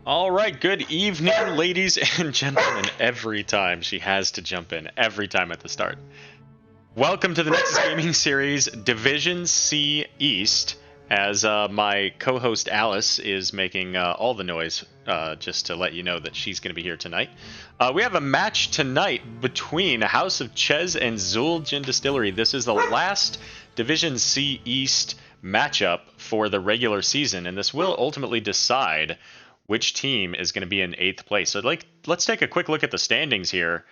All right, good evening, ladies and gentlemen. Every time she has to jump in, every time at the start. Welcome to the Nexus Gaming Series Division C East, as my co-host Alice is making all the noise, just to let you know that she's going to be here tonight. We have a match tonight between House of Chez and Zul'jin Distillery. This is the last Division C East matchup for the regular season, and this will ultimately decide which team is going to be in 8th place. So let's take a quick look at the standings here.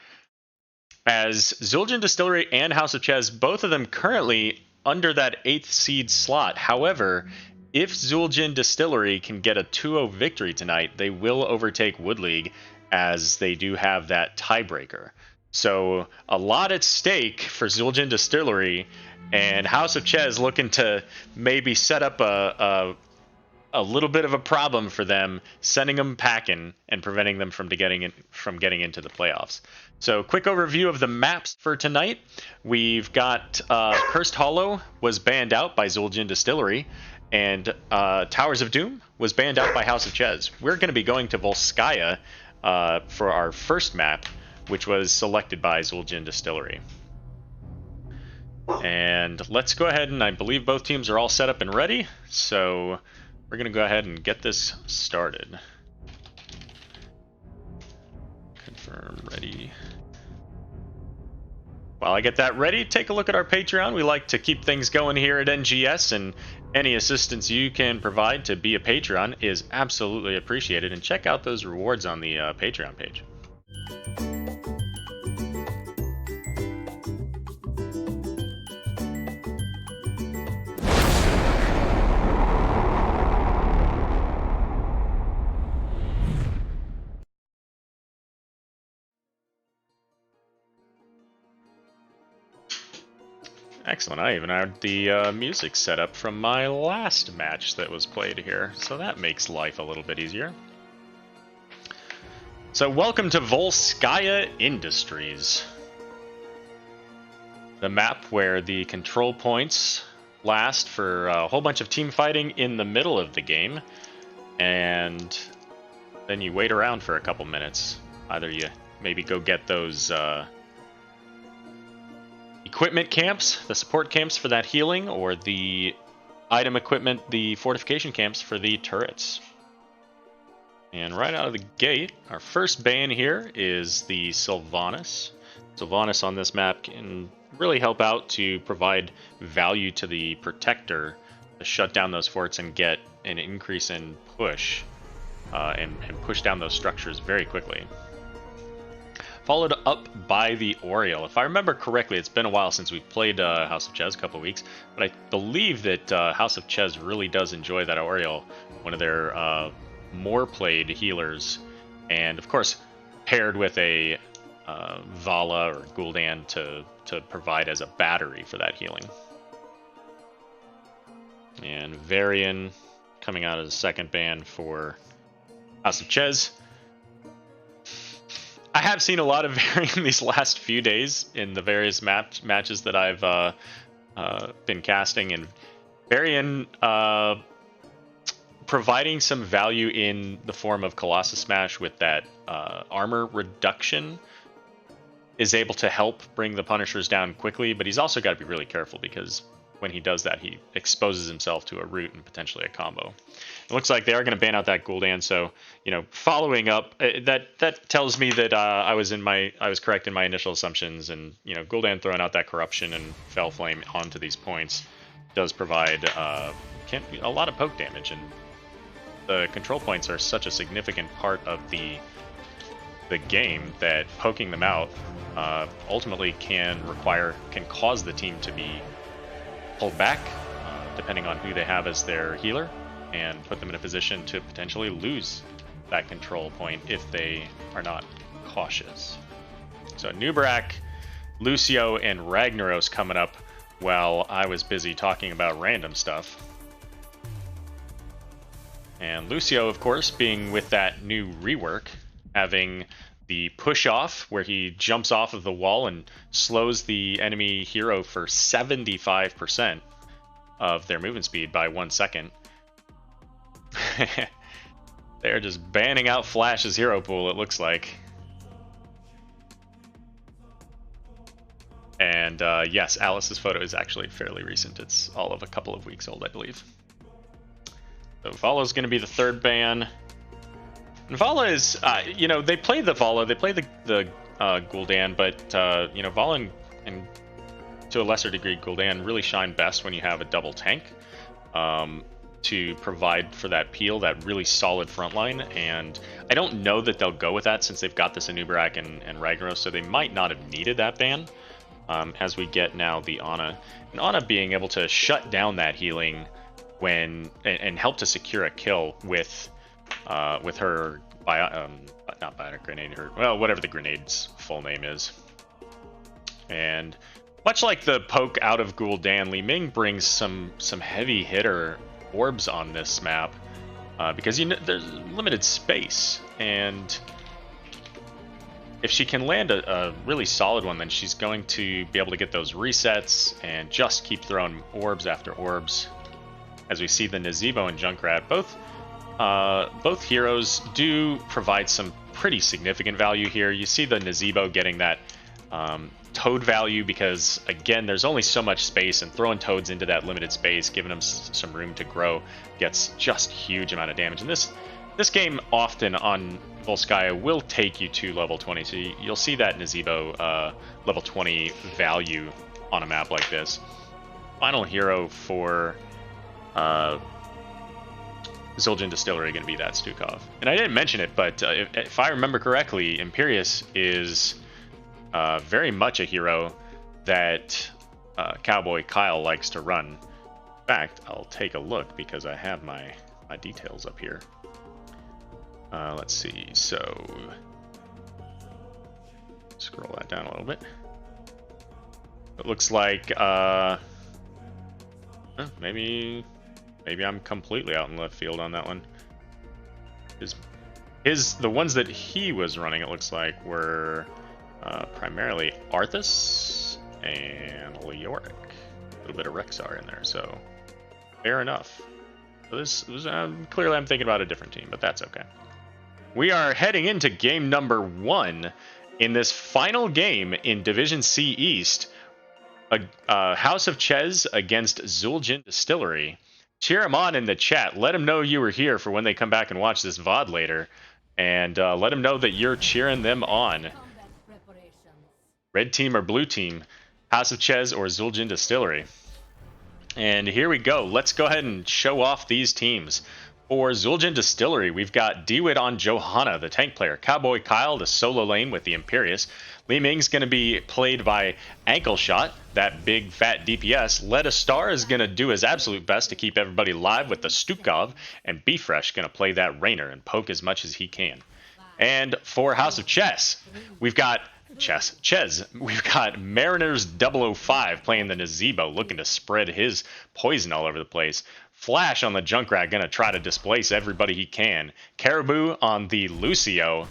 As Zul'jin Distillery and House of Chez, both of them currently under that 8th seed slot. However, if Zul'jin Distillery can get a 2-0 victory tonight, they will overtake Wood League, as they do have that tiebreaker. So a lot at stake for Zul'jin Distillery, and House of Chez looking to maybe set up a little bit of a problem for them, sending them packing and preventing them from getting into the playoffs. So, quick overview of the maps for tonight. We've got Cursed Hollow was banned out by Zul'jin Distillery, and Towers of Doom was banned out by House of Chez. We're going to be going to Volskaya for our first map, which was selected by Zul'jin Distillery. And let's go ahead, and I believe both teams are all set up and ready, so we're going to go ahead and get this started. Confirm ready. While I get that ready, take a look at our Patreon. We like to keep things going here at NGS, and any assistance you can provide to be a Patreon is absolutely appreciated. And check out those rewards on the Patreon page. Excellent. I even had the music set up from my last match that was played here, so that makes life a little bit easier. So welcome to Volskaya Industries, the map where the control points last for a whole bunch of team fighting in the middle of the game, and then you wait around for a couple minutes. Either you maybe go get those equipment camps, the support camps for that healing, or the item equipment, the fortification camps for the turrets. And right out of the gate, our first ban here is the Sylvanas. Sylvanas on this map can really help out to provide value to the Protector to shut down those forts and get an increase in push, and push down those structures very quickly. Followed up by the Oriole. If I remember correctly, it's been a while since we played House of Chez, a couple of weeks, but I believe that House of Chez really does enjoy that Oriole, one of their more played healers, and of course paired with a Vala or Gul'dan to provide as a battery for that healing. And Varian coming out as a second ban for House of Chez. I have seen a lot of Varian these last few days in the various matches that I've been casting, and Varian providing some value in the form of Colossus Smash with that armor reduction is able to help bring the Punishers down quickly, but he's also got to be really careful, because when he does that, he exposes himself to a root and potentially a combo. It looks like they are going to ban out that Gul'dan, so following up, that tells me that I was correct in my initial assumptions, and Gul'dan throwing out that corruption and Fell Flame onto these points does provide a lot of poke damage, and the control points are such a significant part of the game that poking them out ultimately can cause the team to be pulled back, depending on who they have as their healer, and put them in a position to potentially lose that control point if they are not cautious. So Nubarak, Lucio, and Ragnaros coming up while I was busy talking about random stuff. And Lucio, of course, being with that new rework, having the push off where he jumps off of the wall and slows the enemy hero for 75% of their movement speed by 1 second. They're just banning out Flash's hero pool, it looks like. And yes, Alice's photo is actually fairly recent. It's all of a couple of weeks old, I believe. So Vala's going to be the third ban. And Vala is, you know, they play the Vala, they play the Gul'dan, but, you know, Vala and to a lesser degree Gul'dan really shine best when you have a double tank to provide for that peel, that really solid front line. And I don't know that they'll go with that since they've got this Anub'arak and Ragnaros, so they might not have needed that ban. As we get now the Ana. And Ana being able to shut down that healing when and help to secure a kill with her not Bionic Grenade, her, well, whatever the grenade's full name is. And much like the poke out of Gul'dan, Li Ming brings some heavy hitter orbs on this map because, you know, there's limited space, and if she can land a really solid one, then she's going to be able to get those resets and just keep throwing orbs after orbs. As we see the Nazebo and Junkrat, both heroes do provide some pretty significant value here. You see the Nazebo getting that Toad value because, again, there's only so much space, and throwing Toads into that limited space, giving them some room to grow, gets just huge amount of damage. And this game often on Volskaya will take you to level 20, so you'll see that Nazebo level 20 value on a map like this. Final hero for Zul'jin Distillery going to be that Stukov. And I didn't mention it, but if I remember correctly, Imperius is very much a hero that Cowboy Kyle likes to run. In fact, I'll take a look because I have my details up here. Let's see, so scroll that down a little bit. It looks like maybe I'm completely out in left field on that one. The ones that he was running, it looks like, were primarily Arthas and Leoric. A little bit of Rexar in there, so fair enough. So this was, clearly I'm thinking about a different team, but that's okay. We are heading into game number 1 in this final game in Division C East. House of Chez against Zul'jin Distillery. Cheer them on in the chat. Let them know you were here for when they come back and watch this VOD later. And let them know that you're cheering them on. Red team or blue team, House of Chez or Zul'jin Distillery. And here we go. Let's go ahead and show off these teams. For Zul'jin Distillery, we've got Dewit on Johanna, the tank player. Cowboy Kyle, the solo lane with the Imperius. Li Ming's going to be played by Ankle Shot, that big fat DPS. Leda Star is going to do his absolute best to keep everybody live with the Stukov. And Bfresh going to play that Rainer and poke as much as he can. And for House of Chez, we've got Chez. We've got Mariners 005 playing the Nazebo, looking to spread his poison all over the place. Flash on the Junkrat, gonna try to displace everybody he can. Caribou on the Lucio.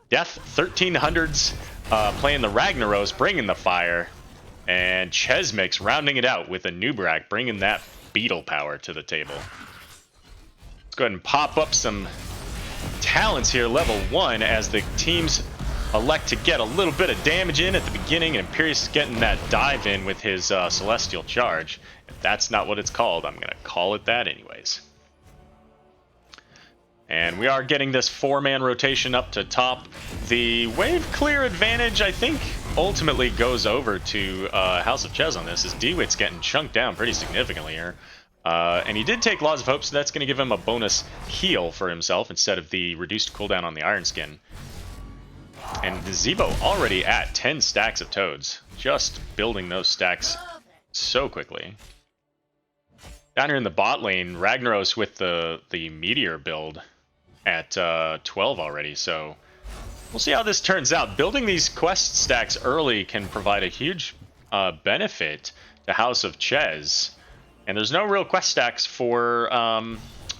Death 1300s playing the Ragnaros, bringing the fire. And Chesmix rounding it out with a Anub'arak, bringing that beetle power to the table. Let's go ahead and pop up some talents here, level 1, as the teams elect to get a little bit of damage in at the beginning, and Imperius is getting that dive in with his Celestial Charge. If that's not what it's called, I'm going to call it that anyways. And we are getting this 4-man rotation up to top. The wave clear advantage, I think, ultimately goes over to House of Chez on this, as Dewit's getting chunked down pretty significantly here. And he did take Laws of Hope, so that's going to give him a bonus heal for himself instead of the reduced cooldown on the Iron Skin. And Nazebo already at 10 stacks of Toads, just building those stacks so quickly. Down here in the bot lane, Ragnaros with the Meteor build at 12 already, so we'll see how this turns out. Building these quest stacks early can provide a huge benefit to House of Chez, and there's no real quest stacks for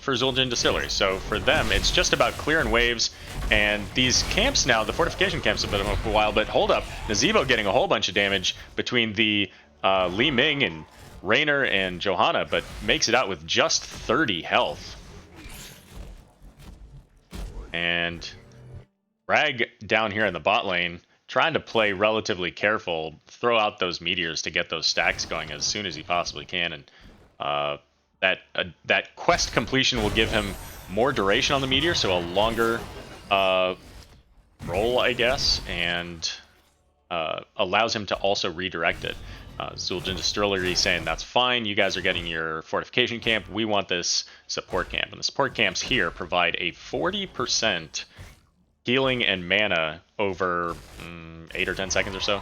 Zul'jin Distillery, so for them it's just about clearing waves. And these camps now, the fortification camps have been up for a while, but hold up, Nazebo getting a whole bunch of damage between the Li Ming and Rainer and Johanna, but makes it out with just 30 health. And Rag down here in the bot lane, trying to play relatively careful, throw out those meteors to get those stacks going as soon as he possibly can, and that quest completion will give him more duration on the meteor, so a longer roll, I guess, and allows him to also redirect it. Zul'jin Distillery saying that's fine, you guys are getting your fortification camp, we want this support camp. And the support camps here provide a 40% healing and mana over 8 or 10 seconds or so.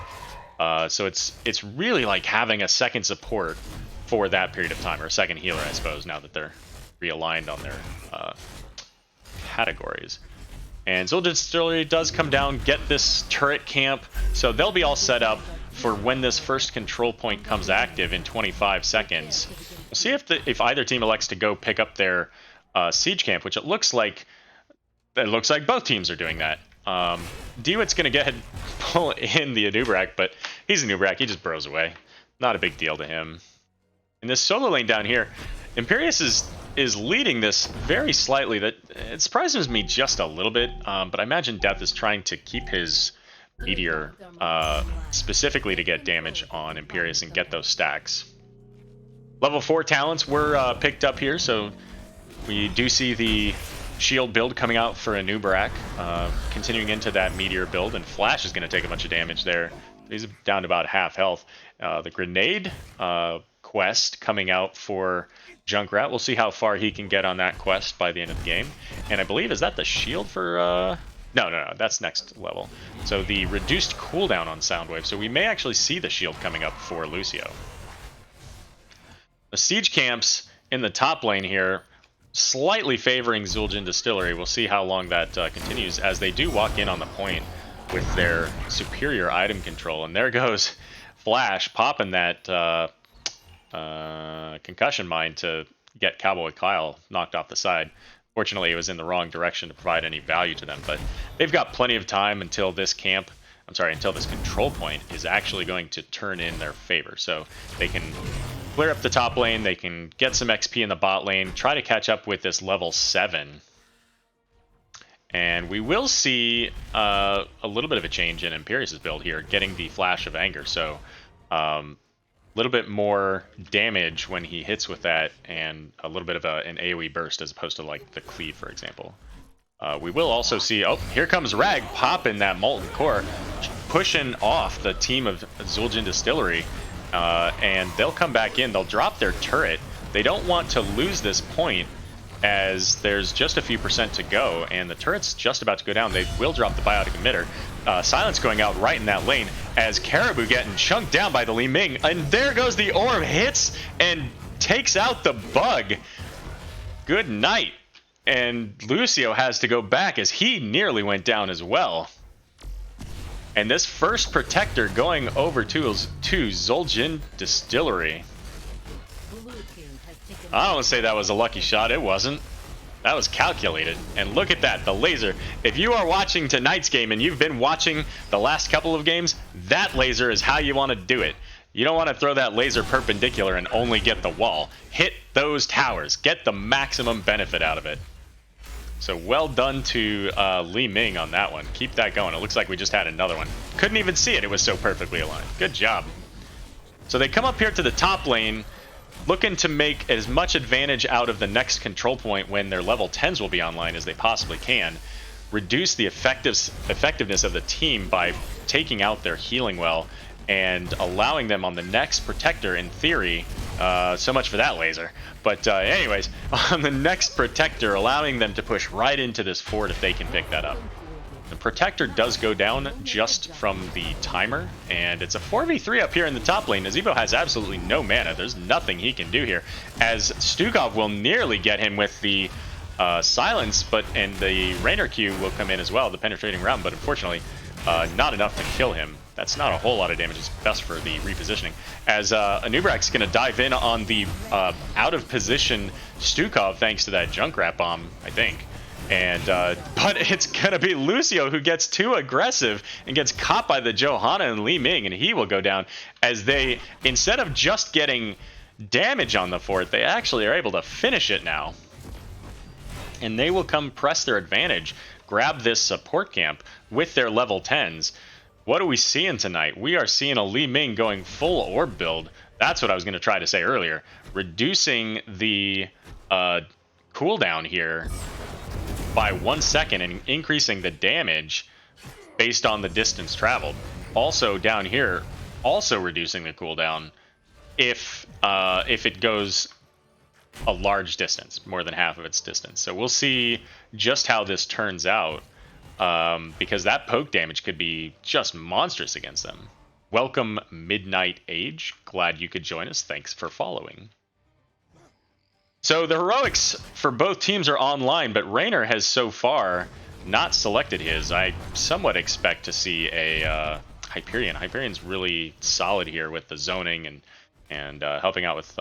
So it's really like having a second support for that period of time, or a second healer, I suppose, now that they're realigned on their categories. And Zul'jin Distillery does come down, get this turret camp, so they'll be all set up for when this first control point comes active in 25 seconds. We'll see if either team elects to go pick up their siege camp, which it looks like both teams are doing that. Dewitt's going to get pull in the Anub'arak, but he's an Anub'arak, he just bros away. Not a big deal to him. In this solo lane down here, Imperius is leading this very slightly. That it surprises me just a little bit, but I imagine Death is trying to keep his meteor specifically to get damage on Imperius and get those stacks. Level 4 talents were picked up here, so we do see the shield build coming out for Anub'arak, continuing into that meteor build, and Flash is going to take a bunch of damage there. He's down to about half health. The grenade quest coming out for Junkrat. We'll see how far he can get on that quest by the end of the game. And I believe, is that the shield for... No, that's next level. So the reduced cooldown on Soundwave. So we may actually see the shield coming up for Lucio. The siege camps in the top lane here, slightly favoring Zul'jin Distillery. We'll see how long that continues, as they do walk in on the point with their superior item control. And there goes Flash popping that concussion mine to get Cowboy Kyle knocked off the side. Fortunately, it was in the wrong direction to provide any value to them, but they've got plenty of time until this until this control point is actually going to turn in their favor. So they can clear up the top lane, they can get some XP in the bot lane, try to catch up with this level 7. And we will see a little bit of a change in Imperius' build here, getting the Flash of Anger. So little bit more damage when he hits with that, and a little bit of an AoE burst as opposed to like the cleave, for example. We will also see, oh, here comes Rag popping that Molten Core, pushing off the team of Zul'jin Distillery, and they'll come back in. They'll drop their turret. They don't want to lose this point, as there's just a few percent to go, and the turret's just about to go down. They will drop the biotic emitter. Silence going out right in that lane, as Caribou getting chunked down by the Li Ming, and there goes the orb, hits and takes out the bug. Good night. And Lucio has to go back, as he nearly went down as well. And this first protector going over to Zul'jin Distillery. I don't say that was a lucky shot. It wasn't. That was calculated. And look at that, the laser. If you are watching tonight's game and you've been watching the last couple of games, that laser is how you want to do it. You don't want to throw that laser perpendicular and only get the wall. Hit those towers. Get the maximum benefit out of it. So well done to Li Ming on that one. Keep that going. It looks like we just had another one. Couldn't even see it. It was so perfectly aligned. Good job. So they come up here to the top lane, looking to make as much advantage out of the next control point when their level 10s will be online as they possibly can. Reduce the effectiveness of the team by taking out their healing well and allowing them on the next protector, in theory, so much for that laser. But anyways, on the next protector, allowing them to push right into this fort if they can pick that up. The protector does go down just from the timer, and it's a 4v3 up here in the top lane. Nazeebo has absolutely no mana. There's nothing he can do here, as Stukov will nearly get him with the silence, and the Rainer Q will come in as well, the penetrating round, but unfortunately not enough to kill him. That's not a whole lot of damage. It's best for the repositioning, as Anub'arak's going to dive in on the out-of-position Stukov thanks to that Junkrat bomb, I think. And but it's gonna be Lucio who gets too aggressive and gets caught by the Johanna and Li Ming, and he will go down, as they, instead of just getting damage on the fort, they actually are able to finish it now. And they will come press their advantage, grab this support camp with their level 10s. What are we seeing tonight? We are seeing a Li Ming going full orb build. That's what I was going to try to say earlier. Reducing the cooldown here by 1 second and increasing the damage based on the distance traveled. Also down here, also reducing the cooldown if it goes a large distance, more than half of its distance. So we'll see just how this turns out, because that poke damage could be just monstrous against them. Welcome, Midnight Age. Glad you could join us. Thanks for following. So the heroics for both teams are online, but Raynor has so far not selected his. I somewhat expect to see a Hyperion. Hyperion's really solid here with the zoning and helping out with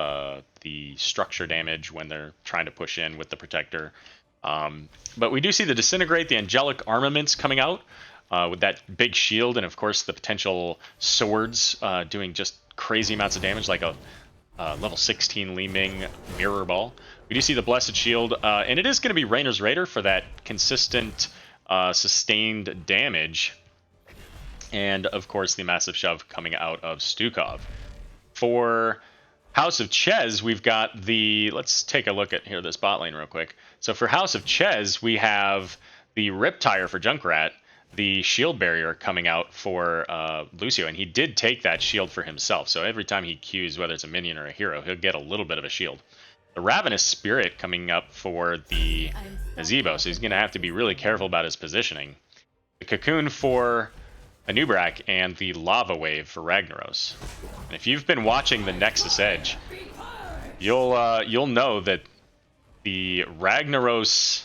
the structure damage when they're trying to push in with the Protector. But we do see the Disintegrate, the Angelic Armaments coming out with that big shield, and of course the potential swords doing just crazy amounts of damage, like a level 16 Li Ming Mirror Ball. We do see the Blessed Shield, and it is going to be Raynor's Raider for that consistent sustained damage. And of course the Massive Shove coming out of Stukov. For House of Chez, we've got the... Let's take a look at here this bot lane real quick. So for House of Chez, we have the Riptire for Junkrat, the Shield Barrier coming out for Lucio, and he did take that shield for himself. So every time he Qs, whether it's a minion or a hero, he'll get a little bit of a shield. The Ravenous Spirit coming up for the Nazebo, so he's going to have to be really careful about his positioning. The Cocoon for Anubrak, and the Lava Wave for Ragnaros. And if you've been watching the Nexus Edge, you'll know that the Ragnaros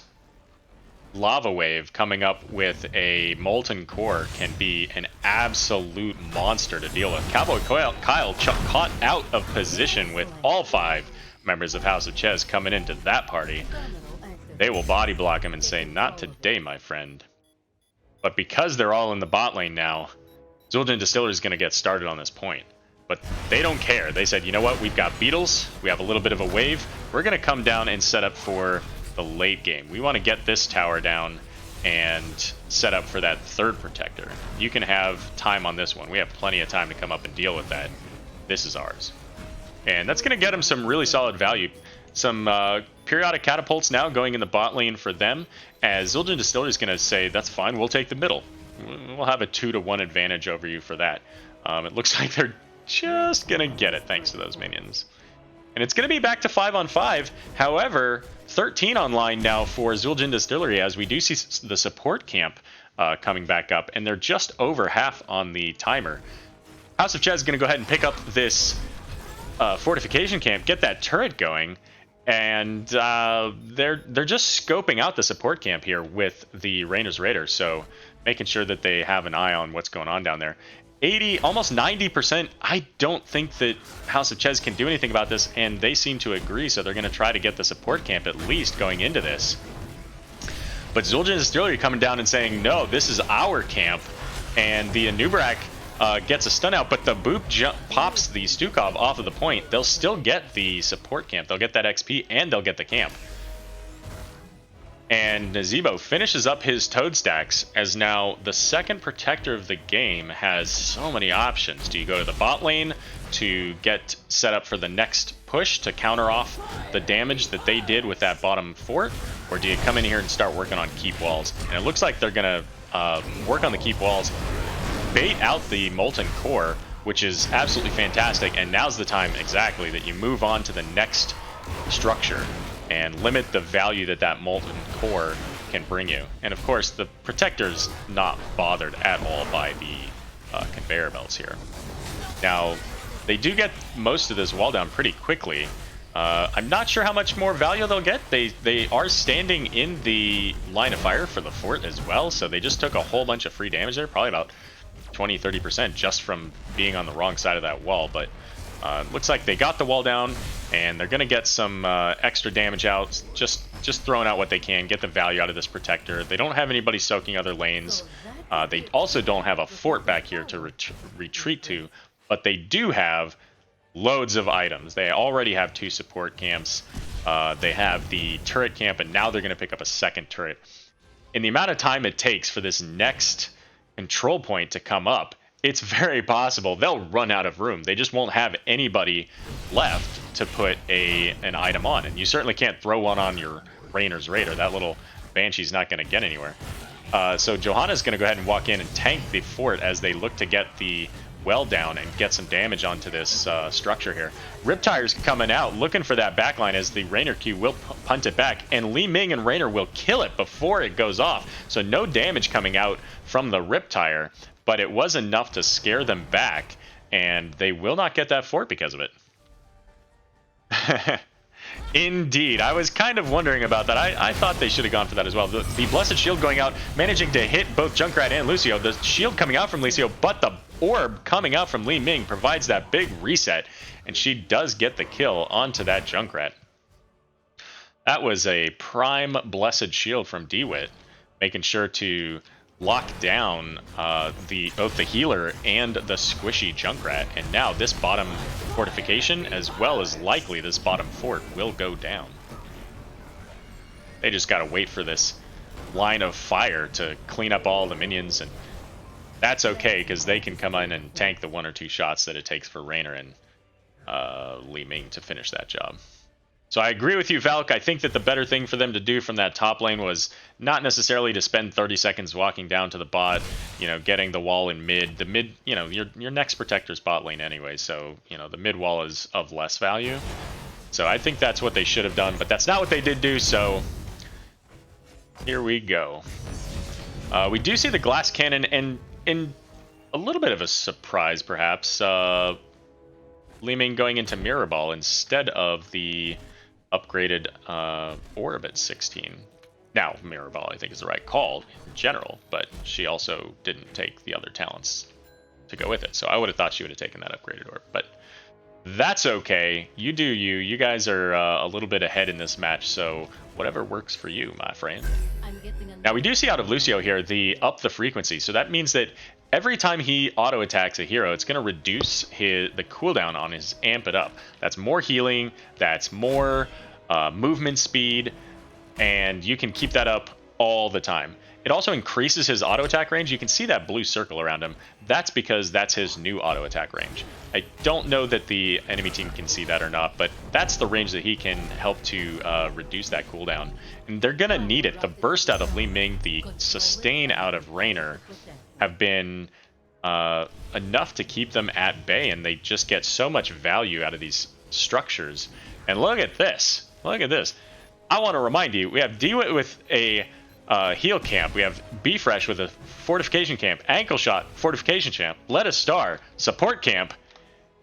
Lava Wave coming up with a Molten Core can be an absolute monster to deal with. Cowboy Kyle caught out of position with all 5 members of House of Chez coming into that party. They will body block him and say, "Not today, my friend." But because they're all in the bot lane now, Zul'jin Distillery is going to get started on this point. But they don't care. They said, you know what, we've got beetles, we have a little bit of a wave, we're going to come down and set up for the late game. We want to get this tower down and set up for that 3rd Protector. You can have time on this one. We have plenty of time to come up and deal with that. This is ours. And that's going to get them some really solid value. Some periodic catapults now going in the bot lane for them, as Zul'jin Distillery is going to say, that's fine, we'll take the middle. We'll have a 2-to-1 advantage over you for that. It looks like they're just going to get it thanks to those minions. And it's going to be back to 5-on-5. However, 13 online now for Zul'jin Distillery, as we do see the support camp coming back up, and they're just over half on the timer. House of Chez is going to go ahead and pick up this fortification camp, get that turret going, and they're just scoping out the support camp here with the Raynor's Raider, so making sure that they have an eye on what's going on down there. 80, almost 90%, I don't think that House of Chez can do anything about this, and they seem to agree, so they're going to try to get the support camp at least going into this. But Zul'jin Distillery coming down and saying, no, this is our camp, and the Anubrak gets a stun out, but the Boop pops the Stukov off of the point. They'll still get the support camp. They'll get that XP, and they'll get the camp. And Nazebo finishes up his Toad stacks, as now the 2nd Protector of the game has so many options. Do you go to the bot lane to get set up for the next push to counter off the damage that they did with that bottom fort? Or do you come in here and start working on keep walls? And it looks like they're going to work on the keep walls, bait out the Molten Core, which is absolutely fantastic, and now's the time exactly that you move on to the next structure and limit the value that that Molten Core can bring you. And of course, the Protector's not bothered at all by the conveyor belts here. Now, they do get most of this wall down pretty quickly. I'm not sure how much more value they'll get. They are standing in the line of fire for the fort as well, so they just took a whole bunch of free damage there, probably about 20-30% just from being on the wrong side of that wall. But looks like they got the wall down, and they're going to get some extra damage out, just throwing out what they can, get the value out of this Protector. They don't have anybody soaking other lanes. They also don't have a fort back here to retreat to, but they do have loads of items. They already have 2 support camps. They have the turret camp, and now they're going to pick up a 2nd turret. in the amount of time it takes for this next control point to come up, it's very possible they'll run out of room. They just won't have anybody left to put an item on. And you certainly can't throw one on your Rainer's Raider. That little Banshee's not going to get anywhere. So Johanna's going to go ahead and walk in and tank the fort as they look to get the well down and get some damage onto this structure here. Riptire's coming out looking for that backline as the Rainer Q will punt it back, and Li Ming and Rainer will kill it before it goes off. So no damage coming out from the Riptire, but it was enough to scare them back, and they will not get that fort because of it. Indeed, I was kind of wondering about that. I thought they should have gone for that as well. The Blessed Shield going out, managing to hit both Junkrat and Lucio. The shield coming out from Lucio, but the orb coming out from Li Ming provides that big reset, and she does get the kill onto that Junkrat. That was a prime Blessed Shield from DeWitt, making sure to lock down both the healer and the squishy Junkrat, and now this bottom fortification, as well as likely this bottom fort, will go down. They just gotta wait for this line of fire to clean up all the minions, and that's okay, because they can come in and tank the 1 or 2 shots that it takes for Rainer and Li Ming to finish that job. So I agree with you, Valk. I think that the better thing for them to do from that top lane was not necessarily to spend 30 seconds walking down to the bot, you know, getting the wall in mid. The mid, you know, your next protector's bot lane anyway, so, you know, the mid wall is of less value. So I think that's what they should have done, but that's not what they did do, so here we go. We do see the glass cannon, and in a little bit of a surprise, perhaps, Li Ming going into Mirror Ball instead of the upgraded orb at 16. Now, Mirror Ball, I think, is the right call in general, but she also didn't take the other talents to go with it. So I would have thought she would have taken that upgraded orb, but that's okay. You do you. You guys are a little bit ahead in this match, so whatever works for you, my friend. Now, we do see out of Lucio here the up the frequency, so that means that every time he auto attacks a hero, it's going to reduce the cooldown on his amp it up. That's more healing, that's more movement speed, and you can keep that up all the time. It also increases his auto attack range. You can see that blue circle around him. That's because that's his new auto attack range. I don't know that the enemy team can see that or not, but that's the range that he can help to reduce that cooldown. And they're going to need it. The burst out of Li Ming, the sustain out of Rainer have been enough to keep them at bay, and they just get so much value out of these structures. And look at this. Look at this. I want to remind you, we have DeWitt with a heal camp. We have B-Fresh with a fortification camp. Ankle Shot, fortification camp. Let Star, support camp.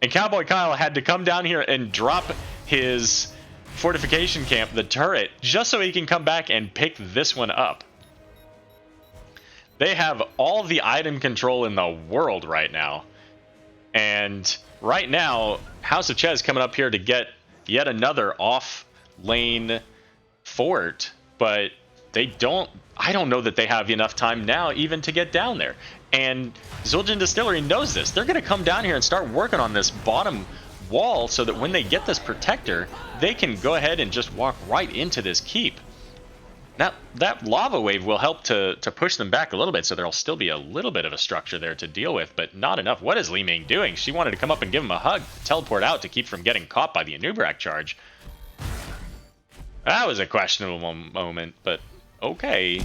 And Cowboy Kyle had to come down here and drop his fortification camp, the turret, just so he can come back and pick this one up. They have all the item control in the world right now. And right now, House of Chez coming up here to get yet another off-lane fort, but they don't... I don't know that they have enough time now even to get down there. And Zul'jin Distillery knows this. They're going to come down here and start working on this bottom wall so that when they get this protector, they can go ahead and just walk right into this keep. Now, that lava wave will help to push them back a little bit, so there'll still be a little bit of a structure there to deal with, but not enough. What is Li Ming doing? She wanted to come up and give him a hug, teleport out to keep from getting caught by the Anubrak charge. That was a questionable moment, but okay.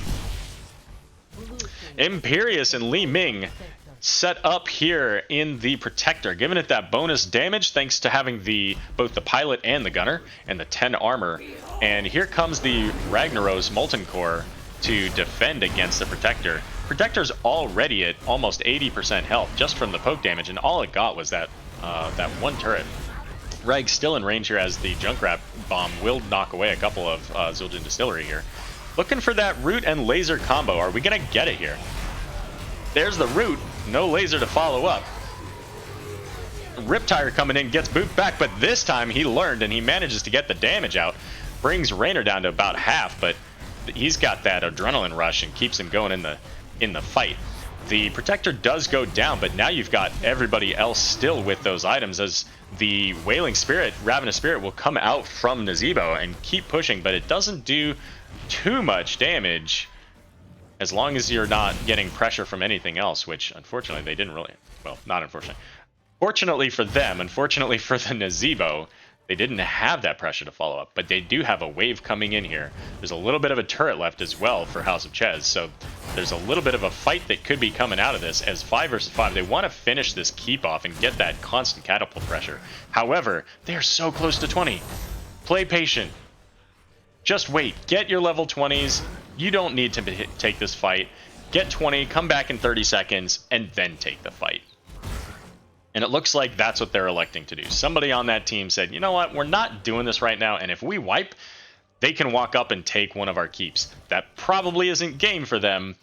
Imperius and Li Ming set up here in the protector, giving it that bonus damage thanks to having both the pilot and the gunner and the 10 armor. And here comes the Ragnaros Molten Core to defend against the protector. Protector's already at almost 80% health just from the poke damage, and all it got was that one turret. Rag's still in range here as the Junkrat bomb will knock away a couple of Zul'jin Distillery here. Looking for that root and laser combo. Are we gonna get it here? There's the root, no laser to follow up. Riptire coming in, gets booped back, but this time he learned and he manages to get the damage out. Brings Rainer down to about half, but he's got that adrenaline rush and keeps him going in the fight. The protector does go down, but now you've got everybody else still with those items as the Wailing Spirit, Ravenous Spirit, will come out from Nazebo and keep pushing, but it doesn't do too much damage as long as you're not getting pressure from anything else, which unfortunately they didn't really, well, not unfortunately. Fortunately for them, unfortunately for the Nazeebo, they didn't have that pressure to follow up, but they do have a wave coming in here. There's a little bit of a turret left as well for House of Chez, so there's a little bit of a fight that could be coming out of this. As 5 versus 5, they want to finish this keep off and get that constant catapult pressure. However, they're so close to 20. Play patient. Just wait. Get your level 20s. You don't need to take this fight. Get 20, come back in 30 seconds, and then take the fight. And it looks like that's what they're electing to do. Somebody on that team said, you know what, we're not doing this right now, and if we wipe, they can walk up and take one of our keeps. That probably isn't game for them,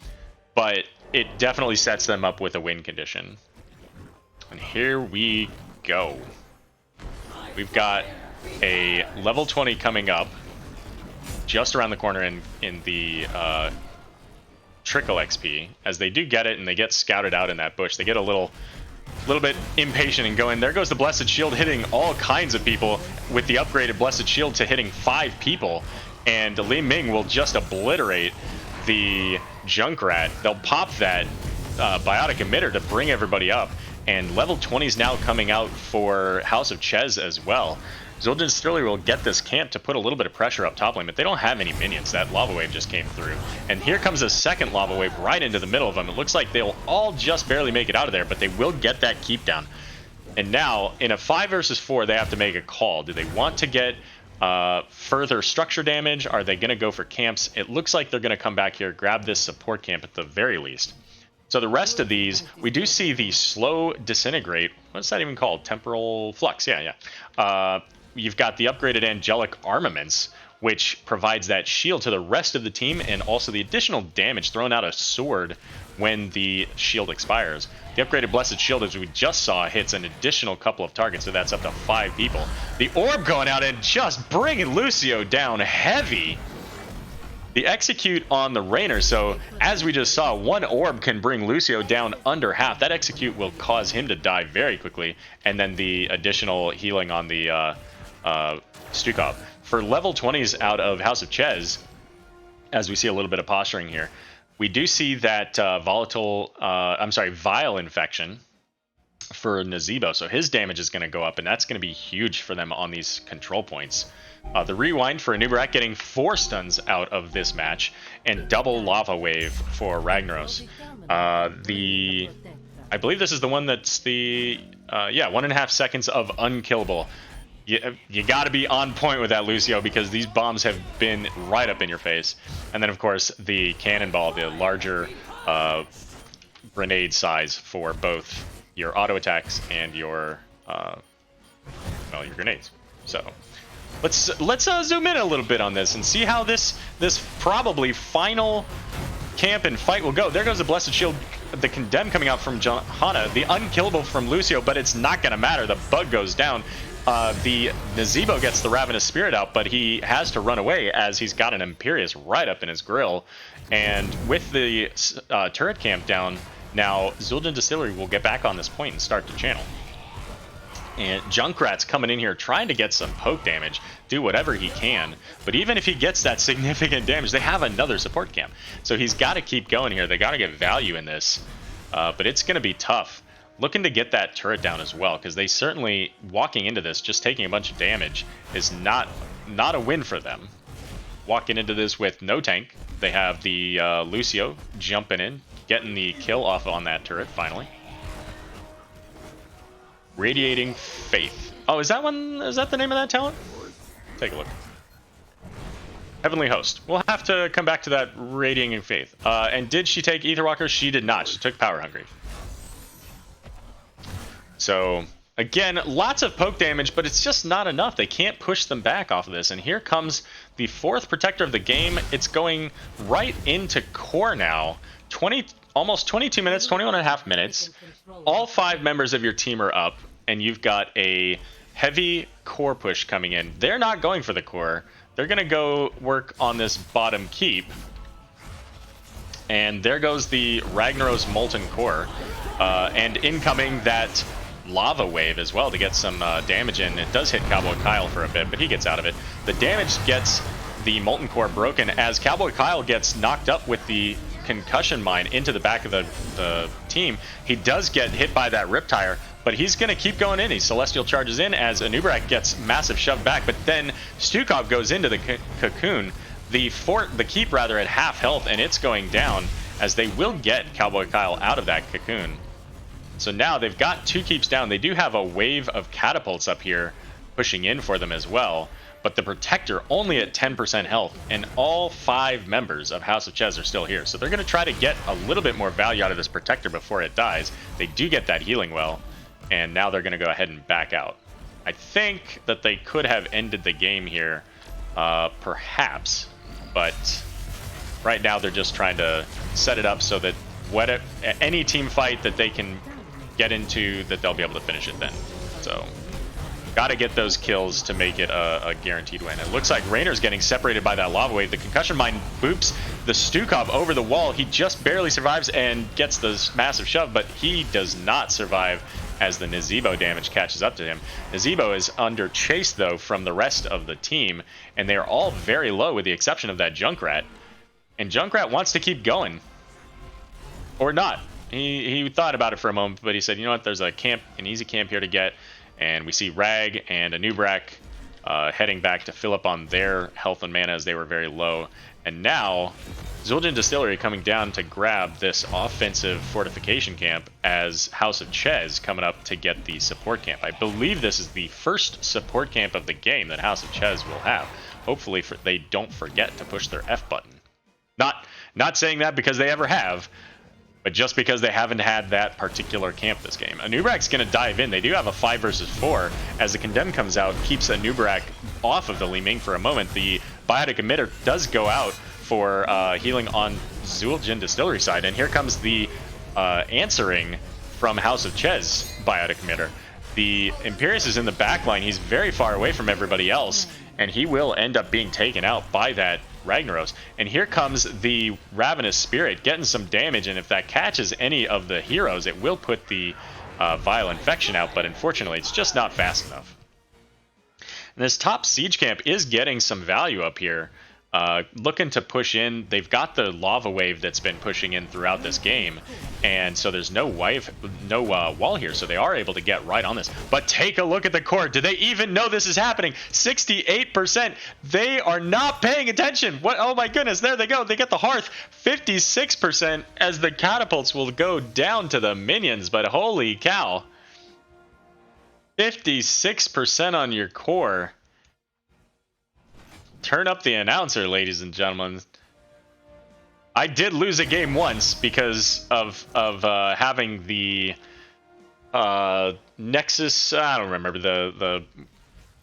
but it definitely sets them up with a win condition. And here we go. We've got a level 20 coming up just around the corner in the trickle XP. As they do get it and they get scouted out in that bush, they get a little bit impatient and going. There goes the Blessed Shield hitting all kinds of people with the upgraded Blessed Shield to hitting 5 people. And Li Ming will just obliterate the Junkrat. They'll pop that biotic emitter to bring everybody up. And level 20 is now coming out for House of Chez as well. Zul'jin Distillery will get this camp to put a little bit of pressure up top lane, but they don't have any minions. That lava wave just came through. And here comes a second lava wave right into the middle of them. It looks like they'll all just barely make it out of there, but they will get that keep down. And now, in a 5 versus 4, they have to make a call. Do they want to get further structure damage? Are they going to go for camps? It looks like they're going to come back here, grab this support camp at the very least. So the rest of these, we do see the slow disintegrate. What's that even called? Temporal flux. Yeah. You've got the upgraded angelic armaments, which provides that shield to the rest of the team, and also the additional damage thrown out a sword when the shield expires. The upgraded blessed shield, as we just saw, hits an additional couple of targets, so that's up to 5 people. The orb going out and just bringing Lucio down heavy. The execute on the Rainer, so as we just saw, one orb can bring Lucio down under half. That execute will cause him to die very quickly, and then the additional healing on the Stukov. For level 20s out of House of Chez, as we see a little bit of posturing here, we do see that Vile infection for Nazeebo, so his damage is going to go up, and that's going to be huge for them on these control points. The rewind for Anubarak getting 4 stuns out of this match, and double lava wave for Ragnaros. I believe this is the one that's the 1.5 seconds of unkillable. You got to be on point with that, Lucio, because these bombs have been right up in your face. And then, of course, the cannonball, the larger grenade size for both your auto attacks and your your grenades. So let's zoom in a little bit on this and see how this probably final camp and fight will go. There goes the Blessed Shield, the Condemn coming out from Johanna, the unkillable from Lucio, but it's not going to matter. The bug goes down. The Nazeebo gets the Ravenous Spirit out, but he has to run away as he's got an Imperious right up in his grill. And with the turret camp down, now Zul'jin Distillery will get back on this point and start to channel. And Junkrat's coming in here trying to get some poke damage, do whatever he can. But even if he gets that significant damage, they have another support camp. So he's got to keep going here. They got to get value in this. But it's going to be tough. Looking to get that turret down as well, because they certainly, walking into this, just taking a bunch of damage is not a win for them. Walking into this with no tank. They have the Lucio jumping in, getting the kill off on that turret, finally. Radiating Faith. Oh, is that the name of that talent? Take a look. Heavenly Host. We'll have to come back to that Radiating Faith. And did she take Aetherwalker? She did not. She took Power Hungry. So, again, lots of poke damage, but it's just not enough. They can't push them back off of this. And here comes the 4th protector of the game. It's going right into core now. Almost 22 minutes, 21.5 minutes. All 5 members of your team are up, and you've got a heavy core push coming in. They're not going for the core. They're going to go work on this bottom keep. And there goes the Ragnaros Molten Core. And incoming that lava wave as well to get some damage in. It does hit Cowboy Kyle for a bit, but he gets out of it. The damage gets the Molten Core broken as Cowboy Kyle gets knocked up with the concussion mine into the back of the team. He does get hit by that Riptire, but he's going to keep going in. He Celestial charges in as Anubarak gets massive shoved back, but then Stukov goes into the cocoon. The keep rather at half health, and it's going down as they will get Cowboy Kyle out of that cocoon. So now they've got 2 keeps down. They do have a wave of catapults up here pushing in for them as well, but the Protector only at 10% health, and all 5 members of House of Chez are still here. So they're going to try to get a little bit more value out of this Protector before it dies. They do get that healing well, and now they're going to go ahead and back out. I think that they could have ended the game here, perhaps, but right now they're just trying to set it up so that any team fight that they can get into, that they'll be able to finish it then. So got to get those kills to make it a guaranteed win. It looks like Rainer's getting separated by that lava wave. The concussion mine boops the Stukov over the wall. He just barely survives and gets this massive shove, but he does not survive as the Nazebo damage catches up to him. Nazebo is under chase, though, from the rest of the team, and they are all very low with the exception of that Junkrat. And Junkrat wants to keep going. Or not. He thought about it for a moment, but he said, you know what, there's an easy camp here to get. And we see Rag and Anubarak heading back to fill up on their health and mana as they were very low. And now, Zul'jin Distillery coming down to grab this offensive fortification camp as House of Chez coming up to get the support camp. I believe this is the first support camp of the game that House of Chez will have. Hopefully they don't forget to push their F button. Not saying that because they ever have, but just because they haven't had that particular camp this game. Anubarak's going to dive in. They do have a 5 versus 4 as the Condemn comes out, keeps Anubarak off of the Li Ming for a moment. The Biotic Emitter does go out for healing on Zul'jin Distillery side, and here comes the answering from House of Chez Biotic Emitter. The Imperius is in the back line. He's very far away from everybody else, and he will end up being taken out by that Ragnaros. And here comes the Ravenous Spirit getting some damage, and if that catches any of the heroes, it will put the Vile Infection out, but unfortunately it's just not fast enough. And this top siege camp is getting some value up here. Looking to push in. They've got the lava wave that's been pushing in throughout this game, and so there's no wall here, so they are able to get right on this. But take a look at the core. Do they even know this is happening? 68%. They are not paying attention. What? Oh my goodness, there they go. They get the hearth. 56% as the catapults will go down to the minions, but holy cow. 56% on your core. Turn up the announcer, ladies and gentlemen. I did lose a game once because of having the Nexus. I don't remember the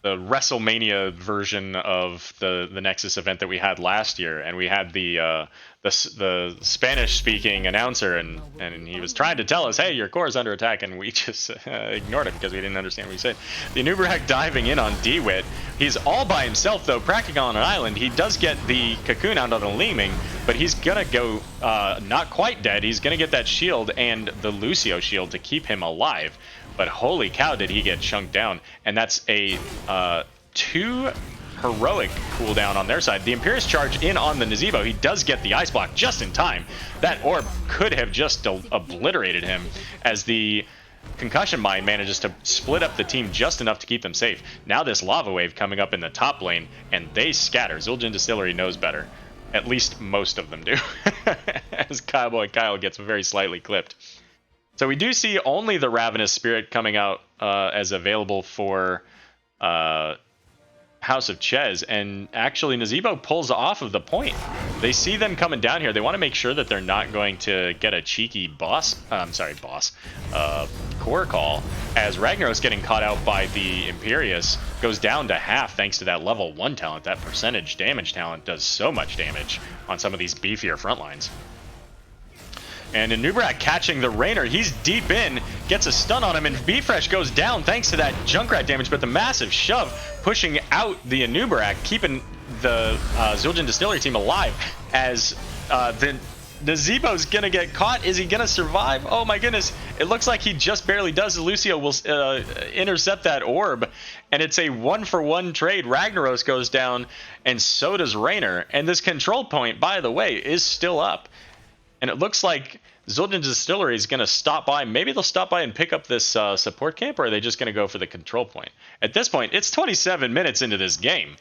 WrestleMania version of the Nexus event that we had last year, and we had the Spanish-speaking announcer, and he was trying to tell us, hey, your core is under attack, and we just ignored him because we didn't understand what he said. The Anubarak diving in on DeWitt. He's all by himself, though, practically on an island. He does get the cocoon out on the Li Ming, but he's going to go not quite dead. He's going to get that shield and the Lucio shield to keep him alive. But holy cow, did he get chunked down. And that's a 2 heroic cooldown on their side. The Imperius charge in on the Nazebo. He does get the ice block just in time. That orb could have just obliterated him as the concussion mine manages to split up the team just enough to keep them safe. Now this lava wave coming up in the top lane, and they scatter. Zul'jin Distillery knows better. At least most of them do. As Cowboy Kyle gets very slightly clipped. So we do see only the Ravenous Spirit coming out as available for House of Chez, and actually Nazebo pulls off of the point. They see them coming down here. They want to make sure that they're not going to get a cheeky core call, as Ragnaros getting caught out by the Imperius goes down to half thanks to that level 1 talent. That percentage damage talent does so much damage on some of these beefier front lines. And Anubarak catching the Rainer. He's deep in, gets a stun on him, and Bfresh goes down thanks to that Junkrat damage, but the massive shove pushing out the Anubarak, keeping the Zul'jin Distillery team alive as the Nazebo's gonna get caught. Is he gonna survive? Oh my goodness. It looks like he just barely does. Lucio will intercept that orb, and it's a 1-for-1 trade. Ragnaros goes down, and so does Rainer. And this control point, by the way, is still up. And it looks like Zul'jin Distillery is going to stop by. Maybe they'll stop by and pick up this support camp, or are they just going to go for the control point? At this point, it's 27 minutes into this game.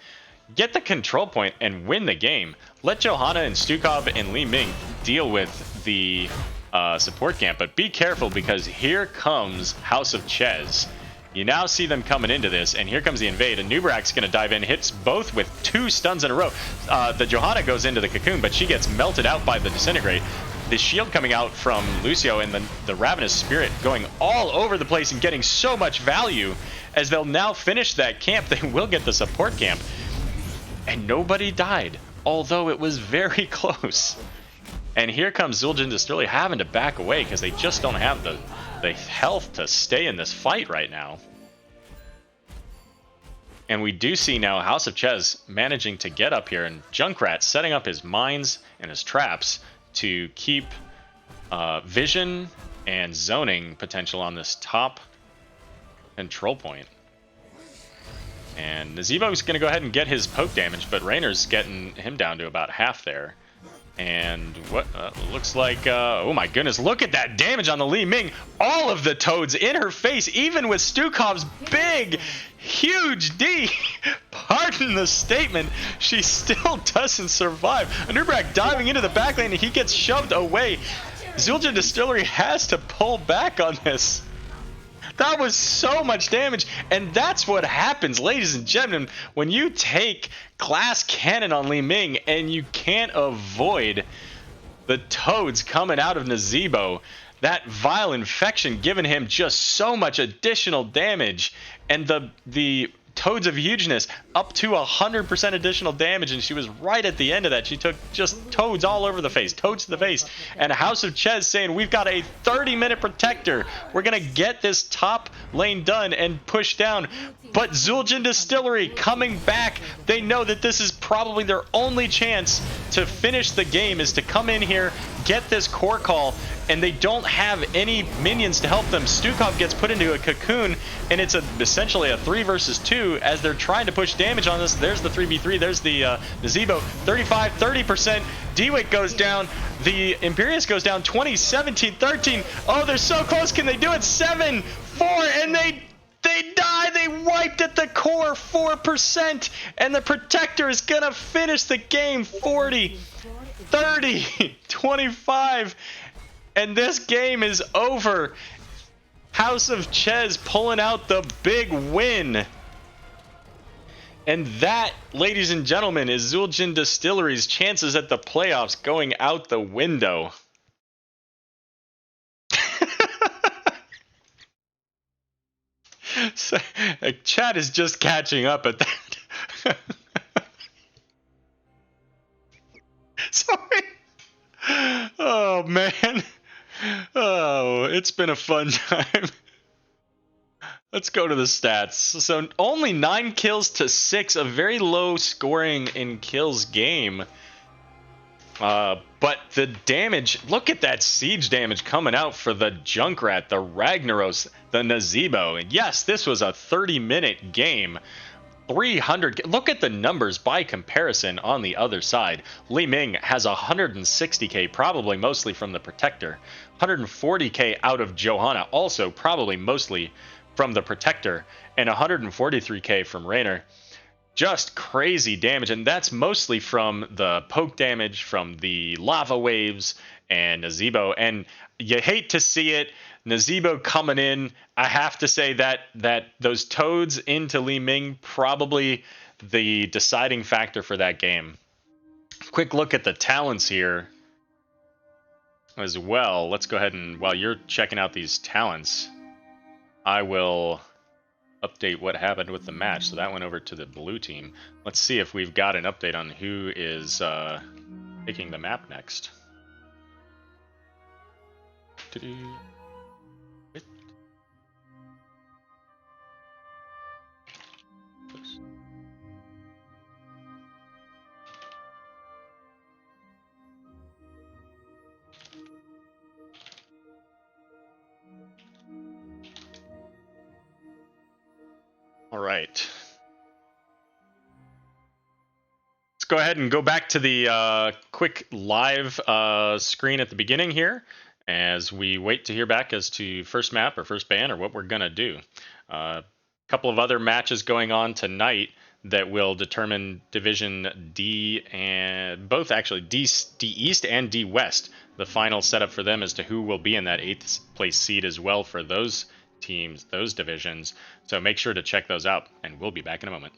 Get the control point and win the game. Let Johanna and Stukov and Li Ming deal with the support camp, but be careful because here comes House of Chez. You now see them coming into this, and here comes the invade. And Nubrak's going to dive in, hits both with 2 stuns in a row. The Johanna goes into the cocoon, but she gets melted out by the disintegrate. The shield coming out from Lucio and the Ravenous Spirit going all over the place and getting so much value. As they'll now finish that camp, they will get the support camp. And nobody died, although it was very close. And here comes Zul'jin Distillery having to back away because they just don't have the health to stay in this fight right now. And we do see now House of Chez managing to get up here, and Junkrat setting up his mines and his traps to keep vision and zoning potential on this top control point. And Nazebo's going to go ahead and get his poke damage, but Raynor's getting him down to about half there. And what looks like, oh my goodness, look at that damage on the Li Ming. All of the toads in her face, even with Stukov's big, huge D. Pardon the statement, she still doesn't survive. Nubrak diving into the back lane and he gets shoved away. Zul'jin Distillery has to pull back on this. That was so much damage, and that's what happens, ladies and gentlemen, when you take glass cannon on Li Ming and you can't avoid the toads coming out of Nazebo. That vile infection giving him just so much additional damage, and the toads of hugeness up to 100% additional damage, and she was right at the end of that. She took just toads all over the face, toads to the face, and House of Chez saying, we've got a 30-minute protector. We're going to get this top lane done and push down. But Zul'jin Distillery coming back. They know that this is probably their only chance to finish the game, is to come in here, get this core call, and they don't have any minions to help them. Stukov gets put into a cocoon, and it's essentially a 3 versus 2 as they're trying to push damage on this. There's the 3v3. There's the Nazebo. 35, 30%. Dewick goes down. The Imperius goes down 20, 17, 13. Oh, they're so close. Can they do it? 7, 4, and they die. They wiped at the core, 4%. And the Protector is going to finish the game. 40, 30, 25. And this game is over. House of Chez pulling out the big win. And that, ladies and gentlemen, is Zul'jin Distillery's chances at the playoffs going out the window. So, chat is just catching up at that. Sorry. Oh, man. Oh, it's been a fun time. Let's go to the stats. So only 9 kills to 6, a very low scoring in kills game. But the damage, look at that siege damage coming out for the Junkrat, the Ragnaros, the Nazebo. And yes, this was a 30-minute game. 300, look at the numbers by comparison on the other side. Li Ming has 160k, probably mostly from the Protector. 140k out of Johanna, also probably mostly from the Protector. And 143k from Raynor. Just crazy damage, and that's mostly from the poke damage, from the lava waves, and Nazebo. And you hate to see it, Nazebo coming in. I have to say that those toads into Li Ming, probably the deciding factor for that game. Quick look at the talents here as well. Let's go ahead and, while you're checking out these talents, I will update what happened with the match. So that went over to the blue team. Let's see if we've got an update on who is taking the map next. All right. Let's go ahead and go back to the quick live screen at the beginning here as we wait to hear back as to first map or first ban or what we're going to do. A couple of other matches going on tonight that will determine Division D and both actually D East and D West. The final setup for them as to who will be in that 8th place seed as well for those teams, those divisions. So make sure to check those out, and we'll be back in a moment.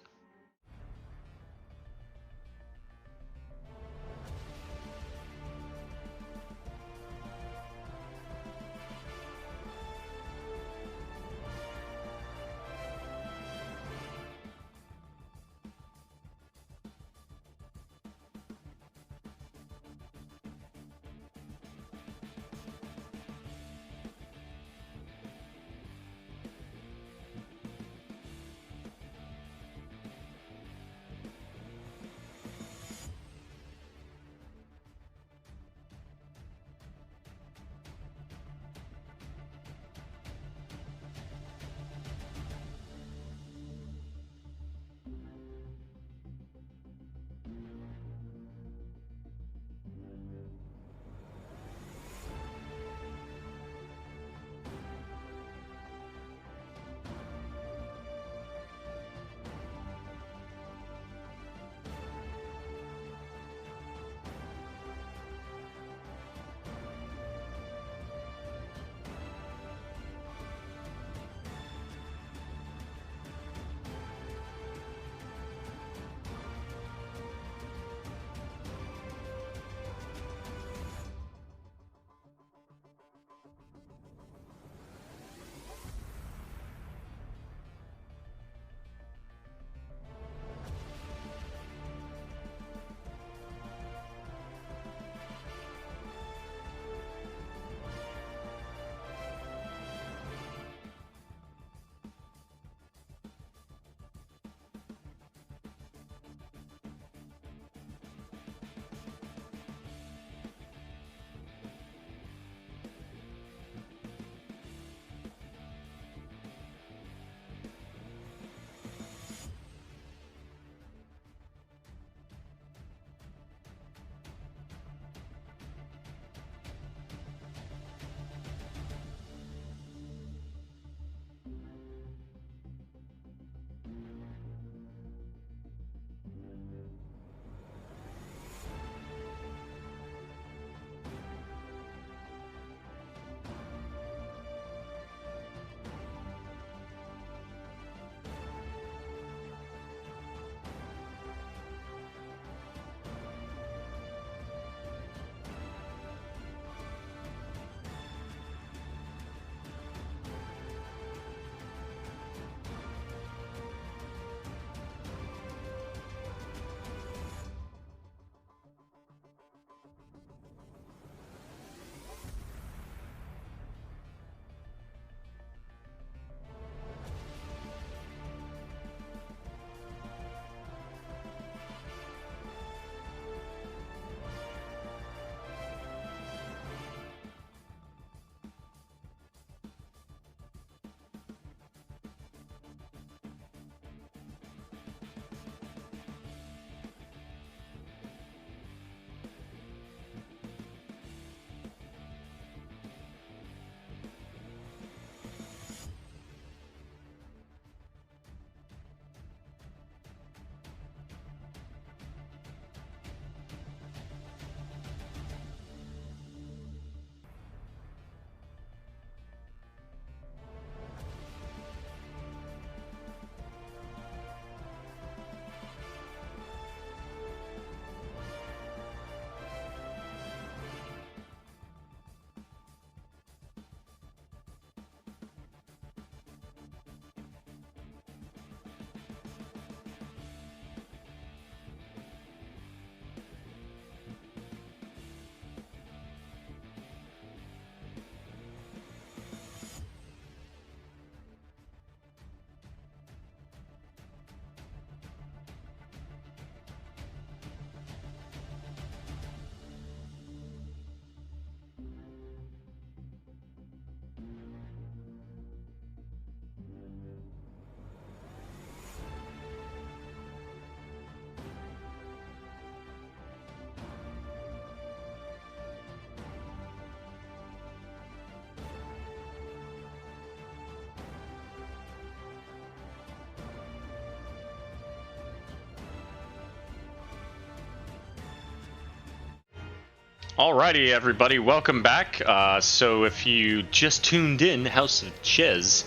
Alrighty, everybody, welcome back. So if you just tuned in, House of Chez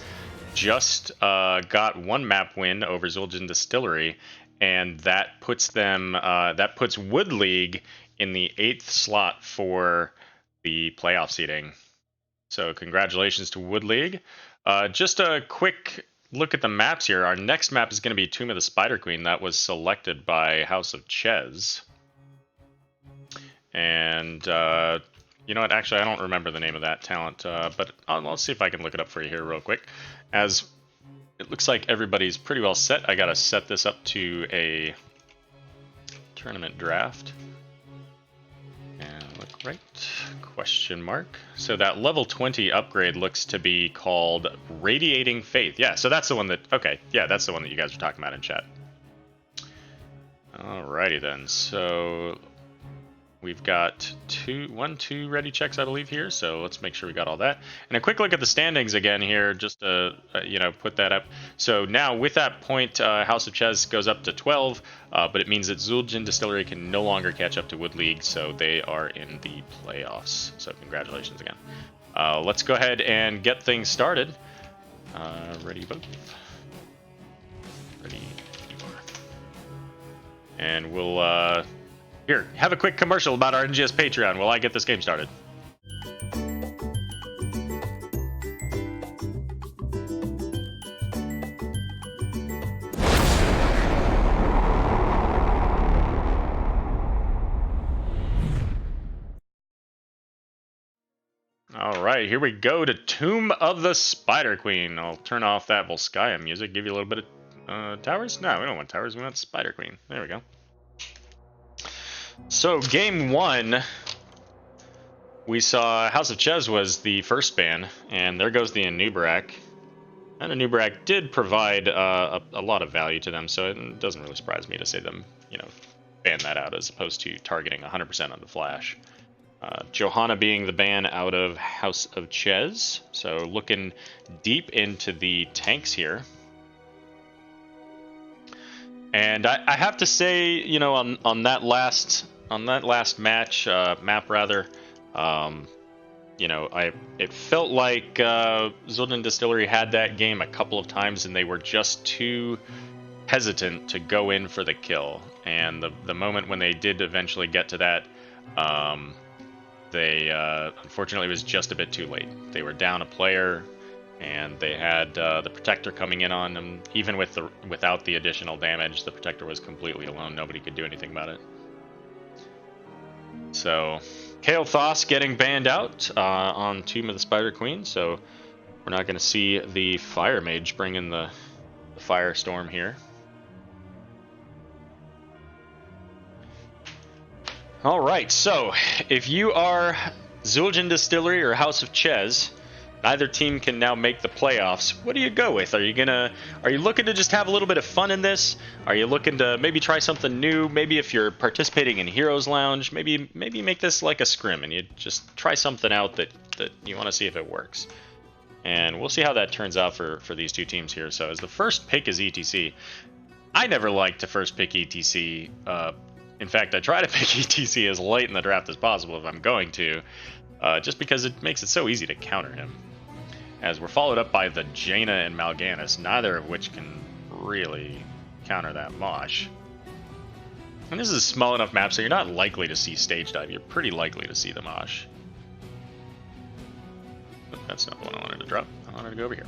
just got one map win over Zul'jin Distillery, and that puts Wood League in the 8th slot for the playoff seeding. So congratulations to Wood League. Just a quick look at the maps here. Our next map is going to be Tomb of the Spider Queen. That was selected by House of Chez. And you know what? Actually, I don't remember the name of that talent, but I'll see if I can look it up for you here real quick. As it looks like everybody's pretty well set. I gotta set this up to a tournament draft. And look right, question mark. So that level 20 upgrade looks to be called Radiating Faith. Yeah, so that's the one that, okay, yeah, that's the one that you guys were talking about in chat. Alrighty then, so we've got two ready checks, I believe, here. So let's make sure we got all that. And a quick look at the standings again here, just to put that up. So now with that point, House of Chez goes up to 12, but it means that Zul'jin Distillery can no longer catch up to Wood League, so they are in the playoffs. So congratulations again. Let's go ahead and get things started. Ready both. Ready you are. And we'll here, have a quick commercial about our NGS Patreon while I get this game started. Alright, here we go to Tomb of the Spider Queen. I'll turn off that Volskaya music, give you a little bit of towers? No, we don't want towers, we want Spider Queen. There we go. So, game one, we saw House of Chez was the first ban, and there goes the Anubarak. And Anubarak did provide a lot of value to them, so it doesn't really surprise me to see them, ban that out as opposed to targeting 100% on the Flash. Johanna being the ban out of House of Chez, so looking deep into the tanks here. And I have to say, on that last map rather, it felt like Zul'jin Distillery had that game a couple of times, and they were just too hesitant to go in for the kill. And the moment when they did eventually get to that, they unfortunately was just a bit too late. They were down a player, and they had the Protector coming in on them. Even without the additional damage, the Protector was completely alone. Nobody could do anything about it. So, Kael'thas getting banned out on Tomb of the Spider Queen, so we're not going to see the Fire Mage bring in the Firestorm here. Alright, so if you are Zul'jin Distillery or House of Chez, neither team can now make the playoffs. What do you go with? Are you looking to just have a little bit of fun in this? Are you looking to maybe try something new? Maybe if you're participating in Heroes Lounge, maybe make this like a scrim and you just try something out that you want to see if it works. And we'll see how that turns out for these two teams here. So as the first pick is ETC, I never like to first pick ETC. In fact, I try to pick ETC as late in the draft as possible if I'm going to, just because it makes it so easy to counter him. As we're followed up by the Jaina and Mal'Ganis, neither of which can really counter that Mosh. And this is a small enough map, so you're not likely to see Stage Dive. You're pretty likely to see the Mosh. But that's not the one I wanted to drop. I wanted to go over here.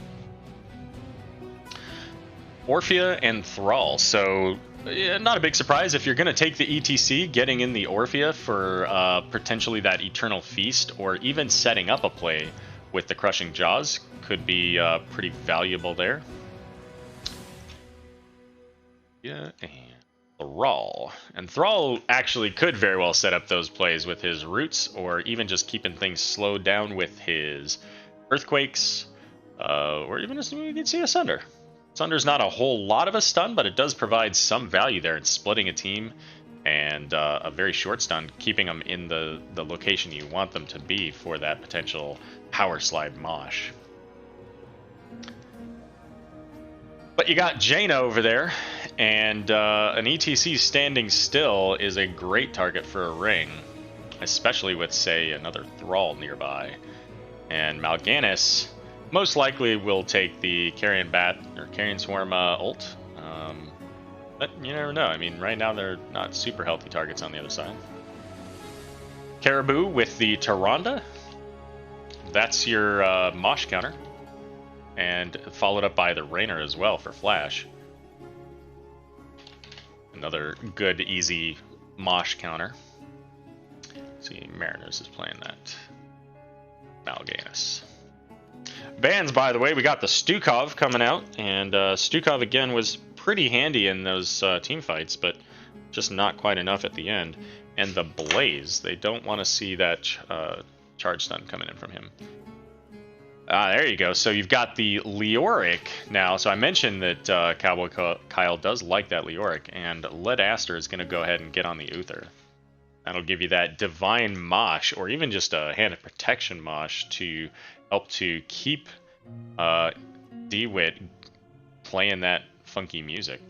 Orphea and Thrall. So, yeah, not a big surprise if you're going to take the ETC, getting in the Orphea for potentially that Eternal Feast, or even setting up a play with the Crushing Jaws could be pretty valuable there. Yeah, and Thrall. And Thrall actually could very well set up those plays with his Roots, or even just keeping things slowed down with his Earthquakes, or even you can see a Sunder. Sunder's not a whole lot of a stun, but it does provide some value there in splitting a team, and a very short stun, keeping them in the location you want them to be for that potential Power Slide Mosh. But you got Jaina over there, and an ETC standing still is a great target for a ring. especially with, say, another Thrall nearby. And Mal'Ganis most likely will take the Carrion Bat or Carrion Swarm ult. But you never know. I mean, right now they're not super healthy targets on the other side. Caribou with the Tyrande. That's your Mosh counter. And followed up by the Rainer as well for Flash. Another good, easy Mosh counter. Let's see, Mariners is playing that. Mal'Ganis. Bans, by the way, we got the Stukov coming out, and Stukov again was pretty handy in those team fights, but just not quite enough at the end. And the Blaze, they don't want to see that charge stun coming in from him. There you go. So you've got the Leoric now. So I mentioned that Cowboy Kyle does like that Leoric, and Lead Aster is going to go ahead and get on the Uther. That'll give you that Divine Mosh, or even just a Hand of Protection Mosh to help to keep DeWitt playing that funky music.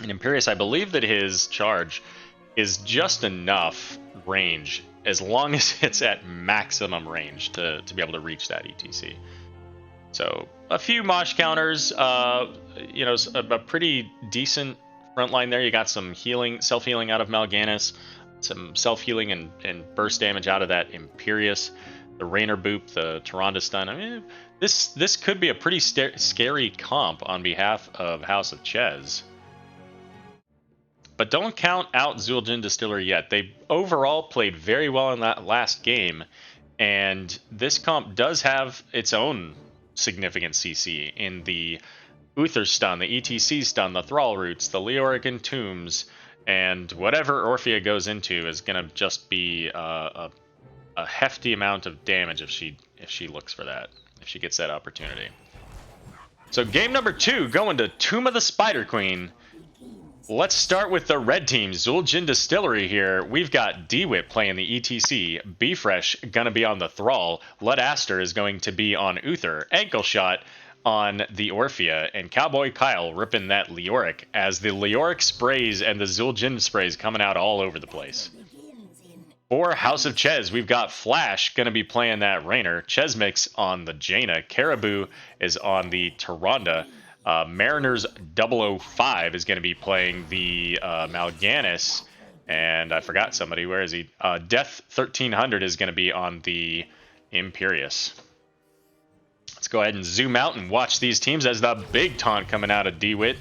And Imperius, I believe that his charge is just enough range, as long as it's at maximum range to be able to reach that ETC. So a few Mosh counters, you know, a pretty decent front line there. You got some healing, self-healing out of Mal'Ganis, some self-healing and burst damage out of that Imperius, the Rainer Boop, the Tyrande stun. I mean, this could be a pretty scary comp on behalf of House of Chez. But don't count out Zul'jin Distillery yet. They overall played very well in that last game, and this comp does have its own significant CC in the Uther stun, the ETC stun, the Thrall Roots, the Leoric Entombs, and whatever Orphea goes into is going to just be a hefty amount of damage if she looks for that, if she gets that opportunity. So game number 2, going to Tomb of the Spider Queen. Let's start with the red team, Zul'jin Distillery here. We've got DeWitt playing the ETC, B-Fresh gonna be on the Thrall, Lead Aster is going to be on Uther, Ankle Shot on the Orphea, and Cowboy Kyle ripping that Leoric as the Leoric sprays and the Zul'jin sprays coming out all over the place. For House of Chez, we've got Flash going to be playing that Rainer, Chesmix on the Jaina, Caribou is on the Tyrande, Mariners 005 is going to be playing the Mal'Ganis, and I forgot somebody, where is he? Death 1300 is going to be on the Imperius. Let's go ahead and zoom out and watch these teams as the big taunt coming out of DeWitt.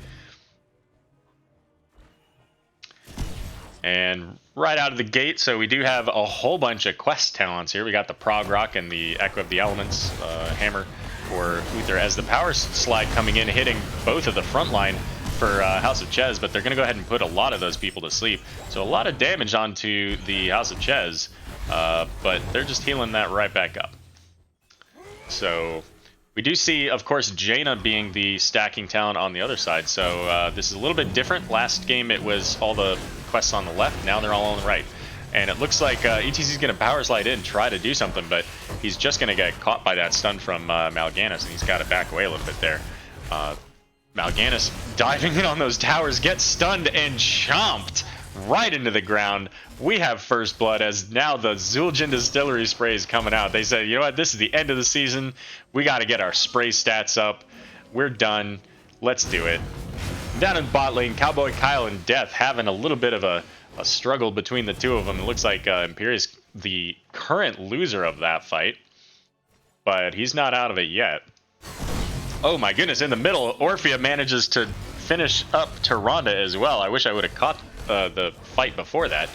And right out of the gate, so we do have a whole bunch of quest talents here. We got the Prog Rock and the Echo of the Elements hammer for Uther as the power slide coming in, hitting both of the front line for House of Chez, but they're going to go ahead and put a lot of those people to sleep. So a lot of damage onto the House of Chez, but they're just healing that right back up. So we do see, of course, Jaina being the stacking talent on the other side. So this is a little bit different. Last game it was all the quests on the left. Now they're all on the right. And it looks like ETC is going to power slide in, try to do something, but he's just going to get caught by that stun from Mal'Ganis, and he's got to back away a little bit there. Mal'Ganis diving in on those towers, gets stunned and chomped right into the ground. We have first blood as now the Zul'jin Distillery spray is coming out. They said, you know what, this is the end of the season. We got to get our spray stats up. We're done. Let's do it. Down in bot lane, Cowboy Kyle and Death having a little bit of a struggle between the two of them. It looks like Imperius, the current loser of that fight, but he's not out of it yet. Oh my goodness, in the middle, Orphea manages to finish up Tyrande as well. I wish I would have caught the fight before that,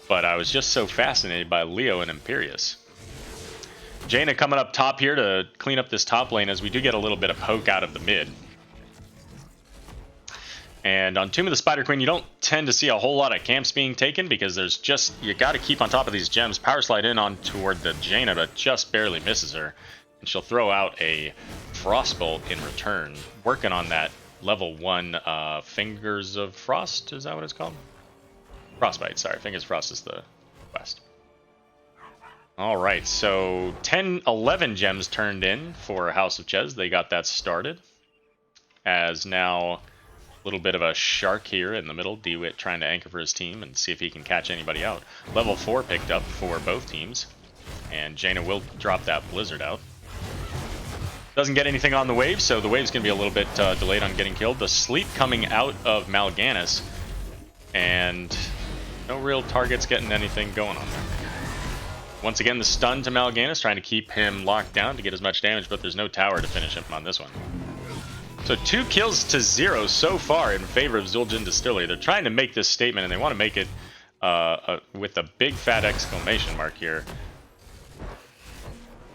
but I was just so fascinated by Leo and Imperius. Jaina coming up top here to clean up this top lane as we do get a little bit of poke out of the mid. And on Tomb of the Spider Queen, you don't tend to see a whole lot of camps being taken because there's just, you got to keep on top of these gems. Power slide in on toward the Jaina, but just barely misses her. And she'll throw out a Frostbolt in return. Working on that level 1 Fingers of Frost, is that what it's called? Frostbite, sorry. Fingers of Frost is the quest. Alright, so 11 gems turned in for House of Chez. They got that started. As now little bit of a shark here in the middle. DeWitt trying to anchor for his team and see if he can catch anybody out. Level 4 picked up for both teams. And Jaina will drop that Blizzard out. Doesn't get anything on the wave, so the wave's going to be a little bit delayed on getting killed. The sleep coming out of Mal'Ganis. And no real targets getting anything going on there. Once again, the stun to Mal'Ganis, trying to keep him locked down to get as much damage, but there's no tower to finish him on this one. So 2 kills to 0 so far in favor of Zul'jin Distillery. They're trying to make this statement, and they want to make it with a big fat exclamation mark here.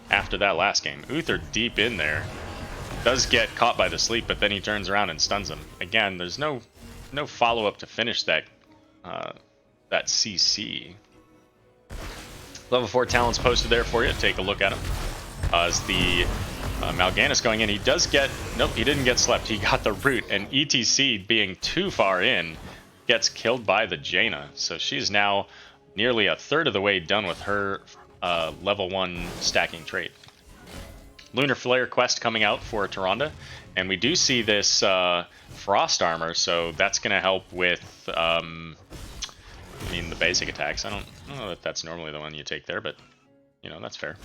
After that last game, Uther deep in there does get caught by the sleep, but then he turns around and stuns him. Again, there's no follow-up to finish that that CC. Level 4 talents posted there for you. Take a look at him. As the Mal'Ganis going in, he does get... Nope, he didn't get slept. He got the root, and ETC being too far in gets killed by the Jaina. So she's now nearly a third of the way done with her level 1 stacking trait. Lunar Flare quest coming out for Tyrande, and we do see this frost armor, so that's going to help with I mean the basic attacks. I don't know that that's normally the one you take there, but you know, that's fair.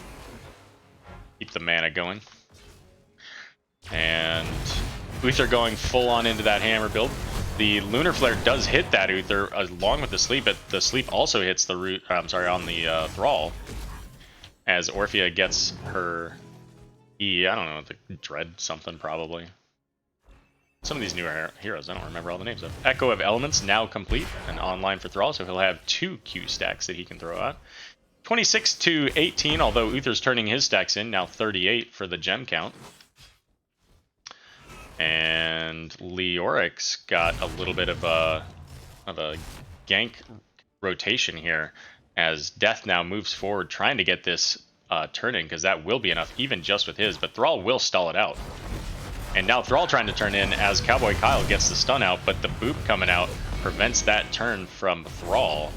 Keep the mana going. And Uther going full on into that hammer build. The Lunar Flare does hit that Uther along with the sleep, but the sleep also hits the root. I'm sorry, on the Thrall. As Orphea gets her I don't know, the Dread something probably. Some of these newer heroes, I don't remember all the names of. Echo of Elements now complete and online for Thrall, so he'll have 2 Q stacks that he can throw out. 26 to 18, although Uther's turning his stacks in, now 38 for the gem count. And Leoric's got a little bit of a gank rotation here, as Death now moves forward trying to get this turn-in, because that will be enough even just with his, but Thrall will stall it out. And now Thrall trying to turn in as Cowboy Kyle gets the stun out, but the boop coming out prevents that turn from Thrall.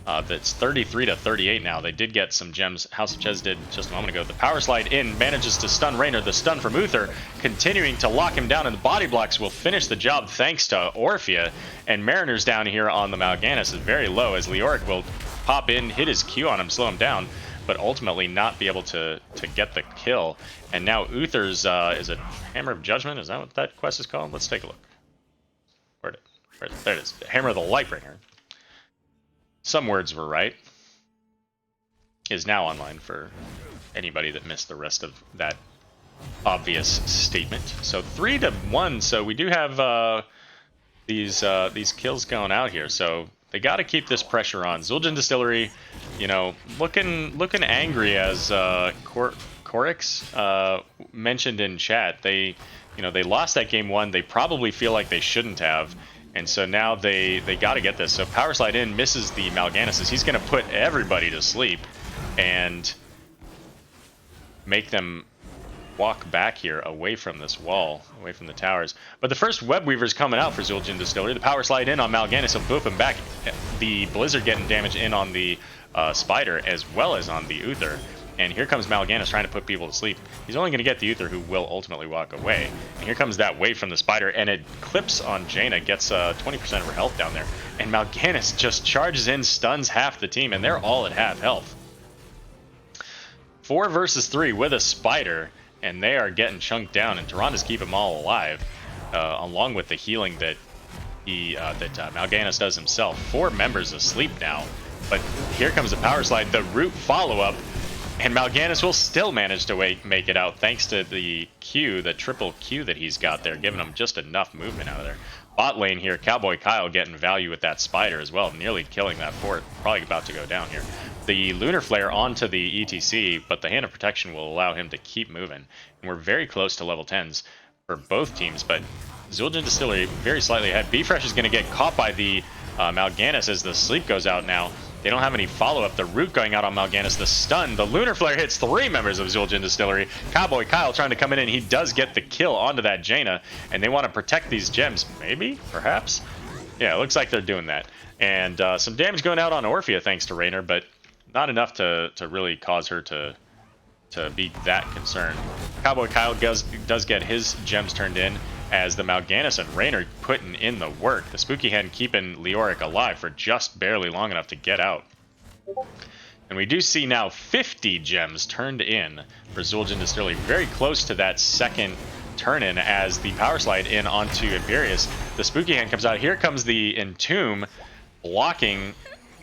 That's 33 to 38 now. They did get some gems. House of Chez did just a moment ago. The power slide in manages to stun Raynor. The stun from Uther continuing to lock him down, and the body blocks will finish the job thanks to Orphea. And Mariner's down here on the Mal'Ganis is very low, as Leoric will pop in, hit his Q on him, slow him down, but ultimately not be able to get the kill. And now Uther's is it Hammer of Judgment? Is that what that quest is called? Let's take a look. There it is. Hammer of the Lightbringer. Some words were right. Is now online for anybody that missed the rest of that obvious statement. So 3 to 1. So we do have these kills going out here. So they got to keep this pressure on. Zul'jin Distillery, you know, looking angry, as Corix mentioned in chat. They lost that game 1. They probably feel like they shouldn't have. And so now they got to get this. So power slide in, misses the Mal'Ganis. He's going to put everybody to sleep and make them walk back here away from this wall, away from the towers. But the first Web Weaver's coming out for Zul'jin Distillery. The power slide in on Mal'Ganis will boop him back. The Blizzard getting damage in on the Spider as well as on the Uther. And here comes Mal'Ganis trying to put people to sleep. He's only going to get the Uther, who will ultimately walk away. And here comes that wave from the Spider, and it clips on Jaina, gets 20% of her health down there. And Mal'Ganis just charges in, stuns half the team, and they're all at half health. 4 versus 3 with a Spider, and they are getting chunked down, and Tyrande's keep them all alive, along with the healing that Mal'Ganis does himself. 4 members asleep now, but here comes the power slide, the root follow-up, and Mal'Ganis will still manage to make it out thanks to the Q, the triple Q that he's got there, giving him just enough movement out of there. Bot lane here, Cowboy Kyle getting value with that Spider as well, nearly killing that fort. Probably about to go down here. The Lunar Flare onto the ETC, but the Hand of Protection will allow him to keep moving. And we're very close to level 10s for both teams, but Zul'jin Distillery very slightly ahead. B-Fresh is going to get caught by the Mal'Ganis as the sleep goes out now. They don't have any follow-up. The root going out on Mal'Ganis. The stun. The Lunar Flare hits 3 members of Zul'jin Distillery. Cowboy Kyle trying to come in, and he does get the kill onto that Jaina. And they want to protect these gems. Maybe? Perhaps? Yeah, it looks like they're doing that. And some damage going out on Orphea thanks to Raynor, but not enough to really cause her to be that concerned. Cowboy Kyle does get his gems turned in. as the Mal'Ganis and Raynor putting in the work. The Spooky Hand keeping Leoric alive for just barely long enough to get out. And we do see now 50 gems turned in for Zul'jin Distillery, very close to that second turn-in as the power slide in onto Imperius. The Spooky Hand comes out. Here comes the Entomb, blocking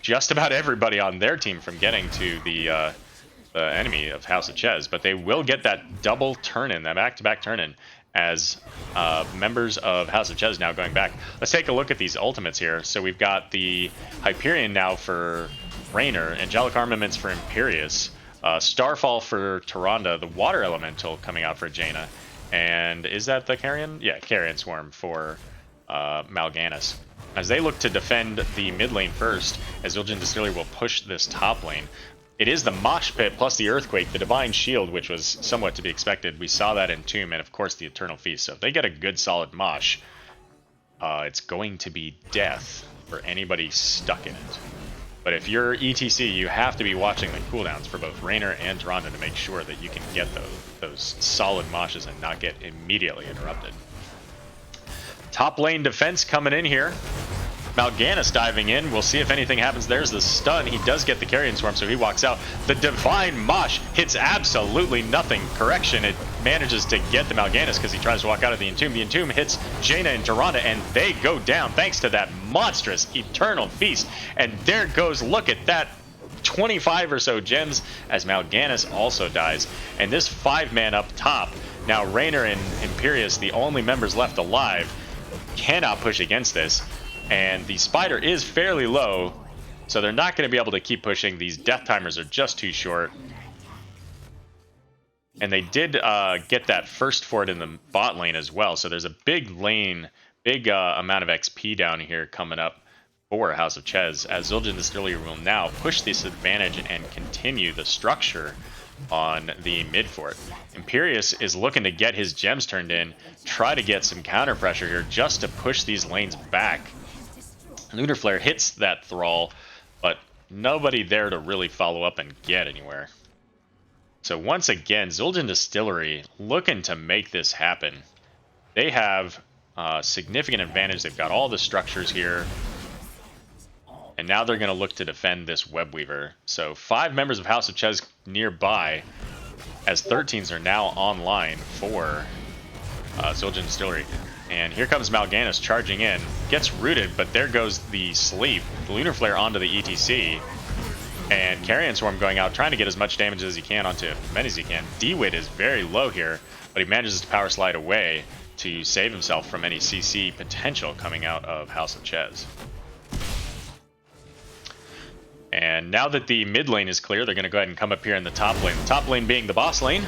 just about everybody on their team from getting to the enemy of House of Chez. But they will get that double turn-in, that back-to-back turn-in, as members of House of Chez now going back. Let's take a look at these ultimates here. So we've got the Hyperion now for Raynor, Angelic Armaments for Imperius, Starfall for Tyrande, the Water Elemental coming out for Jaina, and is that the Carrion? Yeah, Carrion Swarm for Mal'Ganis. As they look to defend the mid lane first, as Zul'jin Distillery will push this top lane. It is the Mosh Pit plus the Earthquake, the Divine Shield, which was somewhat to be expected. We saw that in Tomb, and of course the Eternal Feast. So if they get a good solid Mosh, it's going to be death for anybody stuck in it. But if you're ETC, you have to be watching the cooldowns for both Raynor and Tyrande to make sure that you can get those solid Moshes and not get immediately interrupted. Top lane defense coming in here. Mal'Ganis diving in. We'll see if anything happens. There's the stun. He does get the Carrion Swarm, so he walks out. The Divine Mosh hits absolutely nothing. Correction, it manages to get the Mal'Ganis because he tries to walk out of the Entomb. The Entomb hits Jaina and Tyrande, and they go down thanks to that monstrous Eternal Feast. And there goes, look at that, 25 or so gems as Mal'Ganis also dies. And this 5-man up top, now Raynor and Imperius, the only members left alive, cannot push against this. And the Spider is fairly low, so they're not going to be able to keep pushing. These death timers are just too short. And they did get that first fort in the bot lane as well, so there's a big lane, big amount of XP down here coming up for House of Chez, as Zul'jin Distillery will now push this advantage and continue the structure on the mid fort. Imperius is looking to get his gems turned in, try to get some counter pressure here just to push these lanes back. Lunar Flare hits that Thrall, but nobody there to really follow up and get anywhere. So once again, Zul'jin Distillery looking to make this happen. They have significant advantage. They've got all the structures here. And now they're going to look to defend this Web Weaver. So 5 members of House of Chez nearby, as 13s are now online for Zul'jin Distillery. And here comes Mal'Ganis charging in. Gets rooted, but there goes the sleep. The Lunar Flare onto the ETC. And Carrion Swarm going out, trying to get as much damage as he can onto as many as he can. D-Wit is very low here, but he manages to power slide away to save himself from any CC potential coming out of House of Chez. And now that the mid lane is clear, they're going to go ahead and come up here in the top lane. The top lane being the boss lane.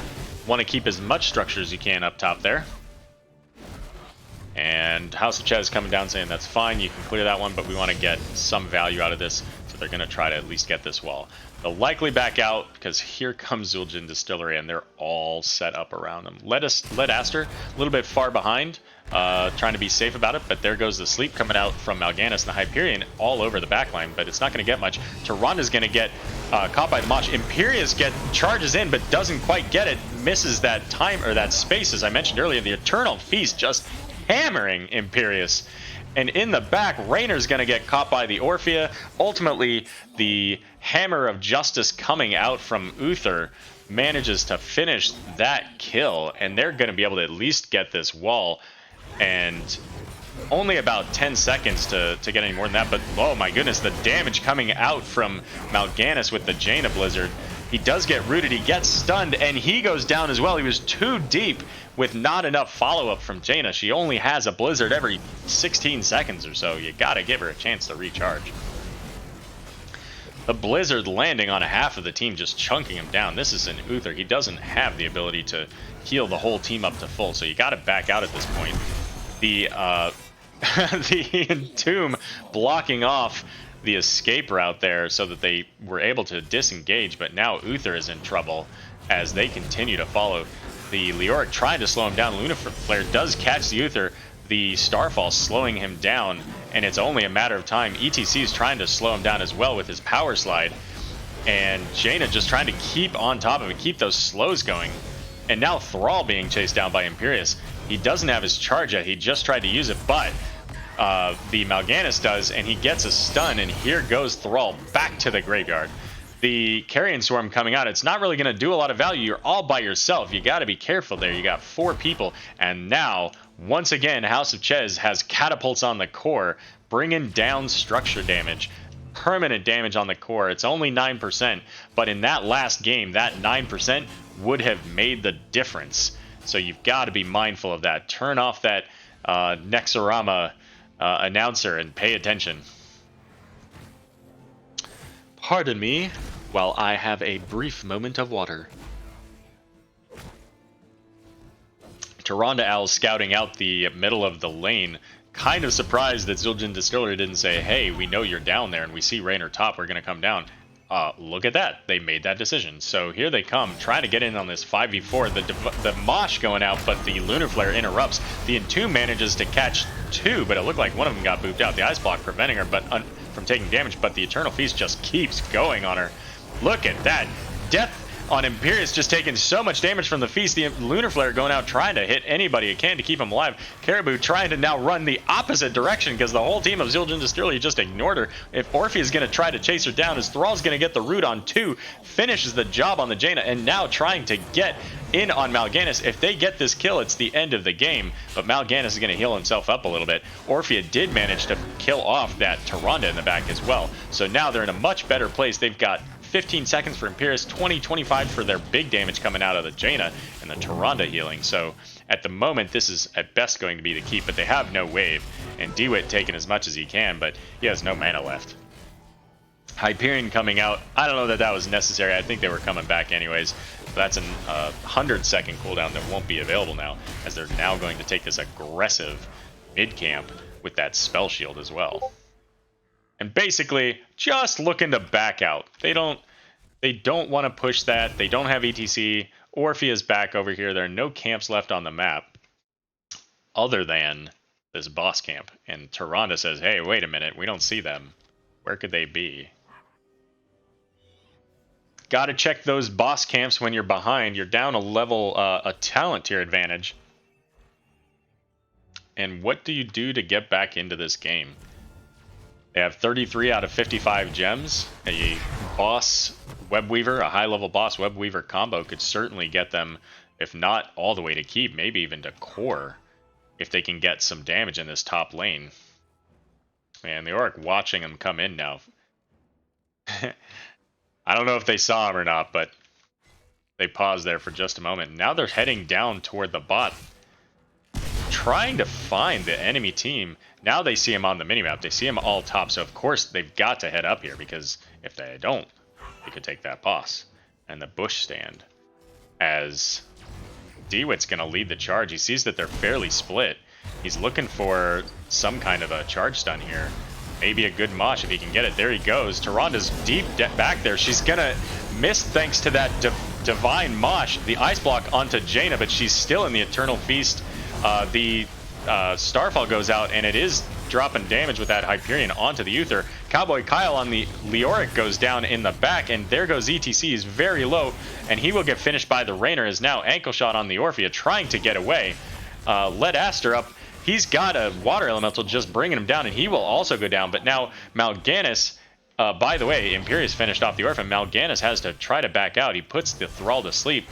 Want to keep as much structure as you can up top there. And House of Chez coming down saying that's fine, you can clear that one, but we want to get some value out of this, so they're going to try to at least get this wall. They'll likely back out, because here comes Zul'jin Distillery, and they're all set up around them. Let Aster a little bit far behind, trying to be safe about it, but there goes the sleep coming out from Mal'Ganis and the Hyperion all over the backline, but it's not going to get much. Tyrande's going to get caught by the Mosh. Imperius charges in, but doesn't quite get it, misses that time, or that space, as I mentioned earlier. The Eternal Feast just hammering Imperius. And in the back, Raynor's going to get caught by the Orphea. Ultimately, the Hammer of Justice coming out from Uther manages to finish that kill. And they're going to be able to at least get this wall. And only about 10 seconds to get any more than that. But, oh my goodness, the damage coming out from Mal'Ganis with the Jaina Blizzard. He does get rooted, he gets stunned, and he goes down as well. He was too deep with not enough follow-up from Jaina. She only has a Blizzard every 16 seconds or so. You gotta give her a chance to recharge. The Blizzard landing on half of the team, just chunking him down. This is an Uther. He doesn't have the ability to heal the whole team up to full, so you gotta back out at this point. The Entomb blocking off the escape route there so that they were able to disengage, but now Uther is in trouble as they continue to follow. The Leoric trying to slow him down. Lunar Flare does catch the Uther, the Starfall slowing him down, and it's only a matter of time. ETC is trying to slow him down as well with his power slide, and Jaina just trying to keep on top of it, keep those slows going. And now Thrall being chased down by Imperius. He doesn't have his charge yet. He just tried to use it, but the Mal'Ganis does, and he gets a stun, and here goes Thrall back to the graveyard. The Carrion Swarm coming out, it's not really going to do a lot of value. You're all by yourself. You got to be careful there. You got 4 people, and now, once again, House of Chez has catapults on the core, bringing down structure damage. Permanent damage on the core. It's only 9%, but in that last game, that 9% would have made the difference. So you've got to be mindful of that. Turn off that Nexorama announcer and pay attention. Pardon me while I have a brief moment of water. Tyrande Owl scouting out the middle of the lane. Kind of surprised that Zildjian Distillery didn't say, hey, we know you're down there and we see Raynor top, we're going to come down. Look at that. They made that decision. So here they come, trying to get in on this 5v4. The Mosh going out, but the Lunar Flare interrupts. The Entomb manages to catch 2, but it looked like one of them got booped out. The Ice Block preventing her from taking damage, but the Eternal Feast just keeps going on her. Look at that. Death on Imperius just taking so much damage from the Feast. The Lunar Flare going out trying to hit anybody it can to keep him alive. Caribou trying to now run the opposite direction because the whole team of Zildjian Distillery just ignored her. If Orphe is going to try to chase her down, as Thrall's going to get the root on 2, finishes the job on the Jaina, and now trying to get in on Mal'Ganis. If they get this kill, it's the end of the game, but Mal'Ganis is going to heal himself up a little bit. Orphea did manage to kill off that Tyrande in the back as well. So now they're in a much better place. They've got 15 seconds for Imperius, 20, 25 for their big damage coming out of the Jaina and the Tyrande healing. So at the moment, this is at best going to be the keep, but they have no wave. And DeWitt taking as much as he can, but he has no mana left. Hyperion coming out. I don't know that that was necessary. I think they were coming back anyways. That's a 100-second cooldown that won't be available now, as they're now going to take this aggressive mid-camp with that spell shield as well. And basically, just looking to back out. They don't want to push that. They don't have ETC. Orphea's back over here. There are no camps left on the map other than this boss camp. And Tyrande says, hey, wait a minute. We don't see them. Where could they be? Got to check those boss camps when you're behind. You're down a level, a talent tier advantage. And what do you do to get back into this game? They have 33 out of 55 gems. A boss Webweaver, a high-level boss Webweaver combo could certainly get them, if not all the way to keep, maybe even to core, if they can get some damage in this top lane. Man, the Auric watching them come in now. I don't know if they saw him or not, but they paused there for just a moment. Now they're heading down toward the bot, trying to find the enemy team. Now they see him on the minimap. They see him all top, so of course they've got to head up here, because if they don't, they could take that boss. And the bush stand, as DeWitt's going to lead the charge. He sees that they're fairly split. He's looking for some kind of a charge stun here. Maybe a good mosh if he can get it. There he goes. Tyrande's deep back there. She's going to miss thanks to that divine mosh. The ice block onto Jaina, but she's still in the Eternal Feast. The Starfall goes out, and it is dropping damage with that Hyperion onto the Uther. Cowboy Kyle on the Leoric goes down in the back, and there goes ETC. He's very low, and he will get finished by the Raynor. Is now ankle shot on the Orphea, trying to get away. Led Aster up. He's got a Water Elemental just bringing him down, and he will also go down. But now Mal'Ganis, by the way, Imperius finished off the Orphan. Mal'Ganis has to try to back out. He puts the Thrall to sleep,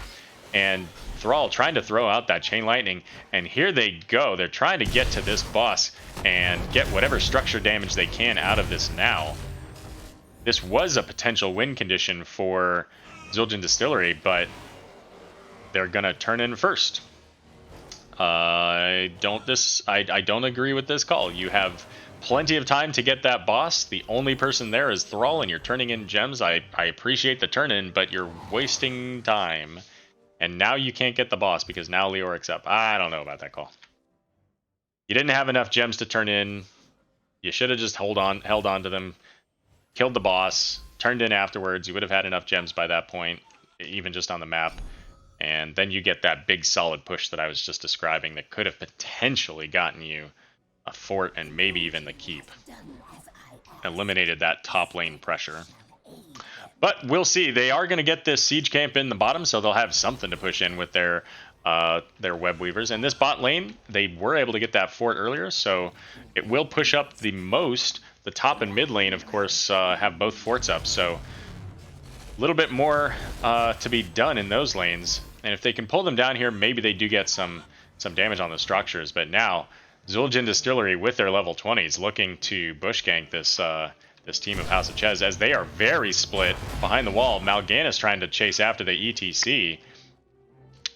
and Thrall trying to throw out that Chain Lightning, and here they go. They're trying to get to this boss and get whatever structure damage they can out of this now. This was a potential win condition for Zildjian Distillery, but they're gonna turn in first. I don't agree with this call. You have plenty of time to get that boss. The only person there is Thrall, and you're turning in gems. I appreciate the turn in, but you're wasting time. And now you can't get the boss because now Leoric's up. I don't know about that call. You didn't have enough gems to turn in. You should have just held on to them, killed the boss, turned in afterwards. You would have had enough gems by that point, even just on the map. And then you get that big solid push that I was just describing that could have potentially gotten you a fort and maybe even the keep. Eliminated that top lane pressure. But we'll see. They are going to get this siege camp in the bottom, so they'll have something to push in with their their web weavers. And this bot lane, they were able to get that fort earlier, so it will push up the most. The top and mid lane, of course, have both forts up, so a little bit more to be done in those lanes. And if they can pull them down here, maybe they do get some damage on the structures. But now, Zul'jin Distillery with their level 20s looking to bush gank this this team of House of Chez, as they are very split behind the wall. Mal'Ganis trying to chase after the ETC.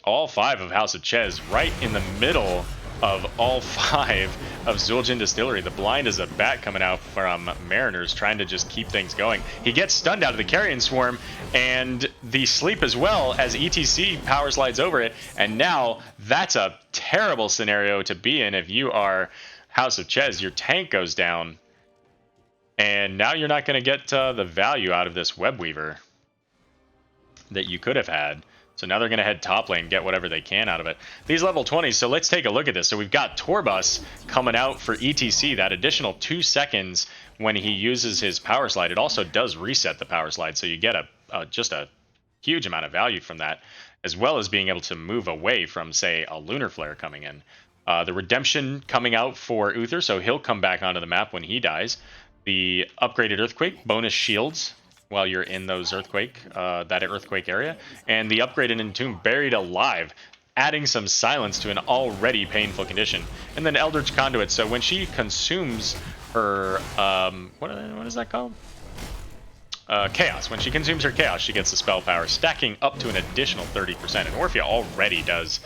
All 5 of House of Chez right in the middle of all 5 of Zul'jin Distillery. The blind is a bat coming out from Mariners, trying to just keep things going. He gets stunned out of the Carrion Swarm, and the sleep as well, as ETC power slides over it. And now, that's a terrible scenario to be in if you are House of Chez. Your tank goes down, and now you're not going to get the value out of this web weaver that you could have had. So now they're going to head top lane, get whatever they can out of it. These level 20s, so let's take a look at this. So we've got Torbus coming out for ETC, that additional 2 seconds when he uses his power slide. It also does reset the power slide, so you get just a huge amount of value from that, as well as being able to move away from, say, a Lunar Flare coming in. The Redemption coming out for Uther, so he'll come back onto the map when he dies. The upgraded Earthquake, bonus shields while you're in those that earthquake area, and the upgraded Entomb, Buried Alive, adding some silence to an already painful condition. And then Eldritch Conduit, so when she consumes her what is that called? Chaos. When she consumes her Chaos, she gets the spell power, stacking up to an additional 30%. And Orphea already does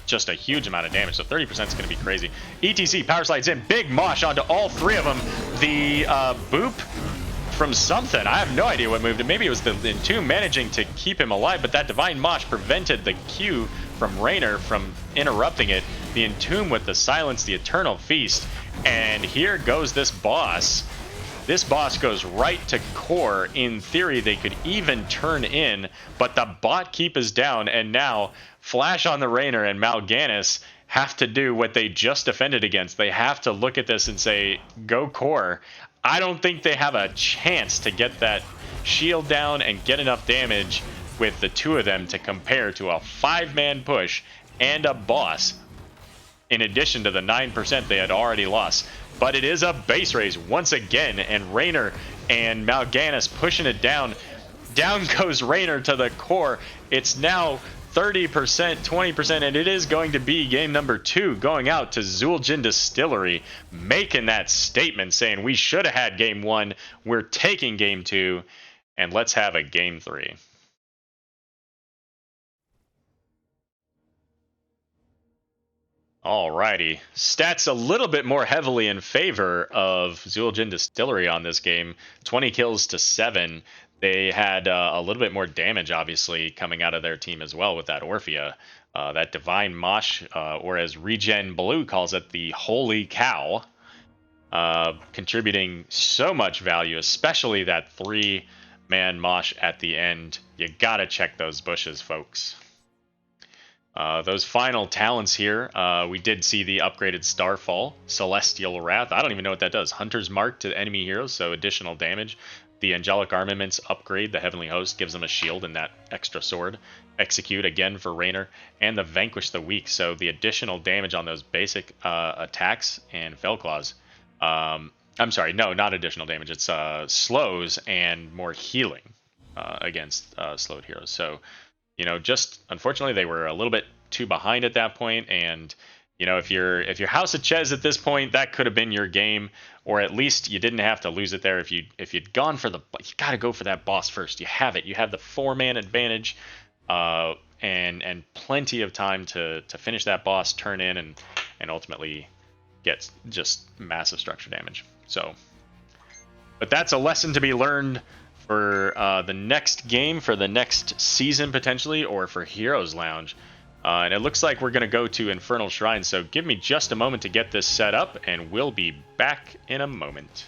just a huge amount of damage, so 30% is going to be crazy. ETC power slides in, big mosh onto all 3 of them. The boop from something, I have no idea what moved it. Maybe it was the Entomb managing to keep him alive, but that Divine Mosh prevented the Q from Raynor from interrupting it. The Entomb with the Silence, the Eternal Feast, and here goes this boss. This boss goes right to core. In theory, they could even turn in, but the bot keep is down, and now Flash on the Raynor and Mal'Ganis have to do what they just defended against. They have to look at this and say, go core. I don't think they have a chance to get that shield down and get enough damage with the 2 of them to compare to a 5-man push and a boss, in addition to the 9% they had already lost. But it is a base race once again, and Raynor and Mal'Ganis pushing it down. Down goes Raynor to the core. It's now 30%, 20%, and it is going to be game number 2 going out to Zul'jin Distillery, making that statement saying we should have had game 1, we're taking game 2, and let's have a game 3. Alrighty, stats a little bit more heavily in favor of Zul'jin Distillery on this game, 20 kills to 7. They had a little bit more damage, obviously, coming out of their team as well with that Orphea. That Divine Mosh, or as Regen Blue calls it, the Holy Cow, contributing so much value, especially that 3-man Mosh at the end. You gotta check those bushes, folks. Those final talents here, we did see the upgraded Starfall, Celestial Wrath. I don't even know what that does. Hunter's Mark to enemy heroes, so additional damage. The Angelic Armaments upgrade, the Heavenly Host, gives them a shield and that extra sword. Execute again for Raynor, and the Vanquish the Weak, so the additional damage on those basic attacks and Fellclaws. I'm sorry, no, not additional damage. It's slows and more healing against slowed heroes. So, you know, just unfortunately they were a little bit too behind at that point, and you know, if you're House of Chez at this point, that could have been your game, or at least you didn't have to lose it there. If you'd gone for you got to go for that boss first. You have it. You have the 4-man advantage, and plenty of time to finish that boss, turn in, and ultimately get just massive structure damage. So, but that's a lesson to be learned for the next game, for the next season potentially, or for Heroes Lounge. And it looks like we're going to go to Infernal Shrine, so give me just a moment to get this set up, and we'll be back in a moment.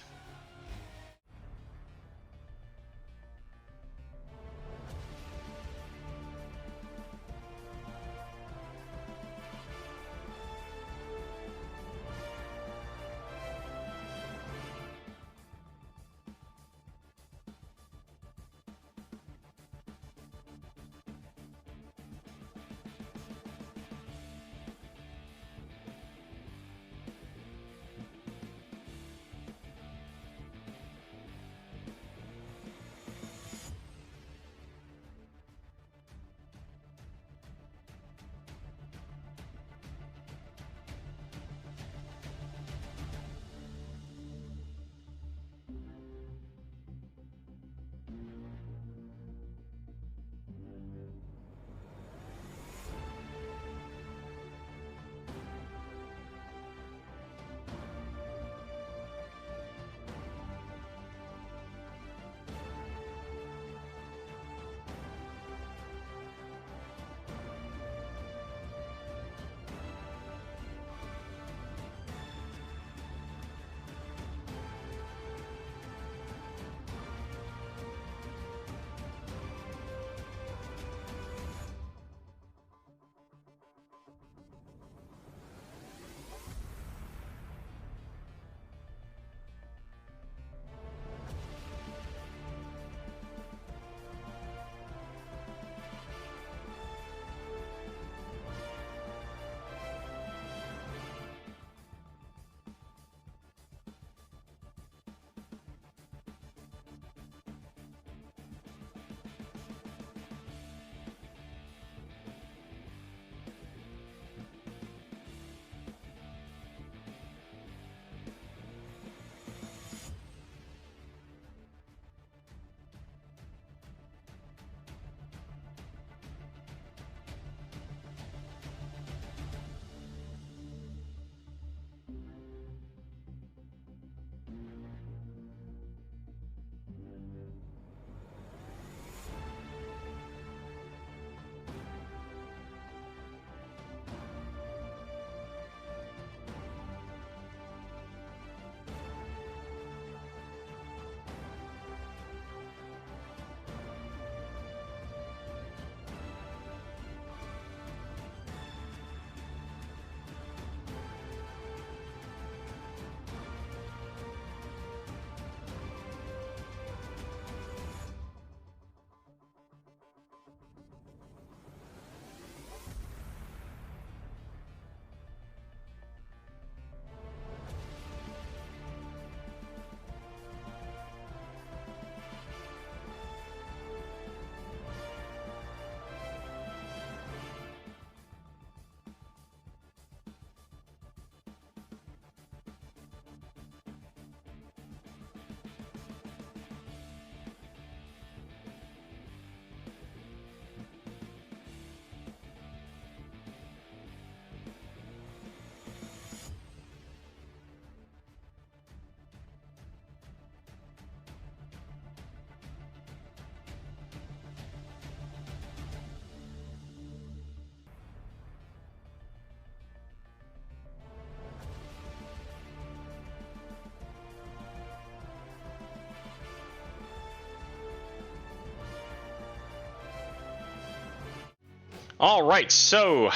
All right, so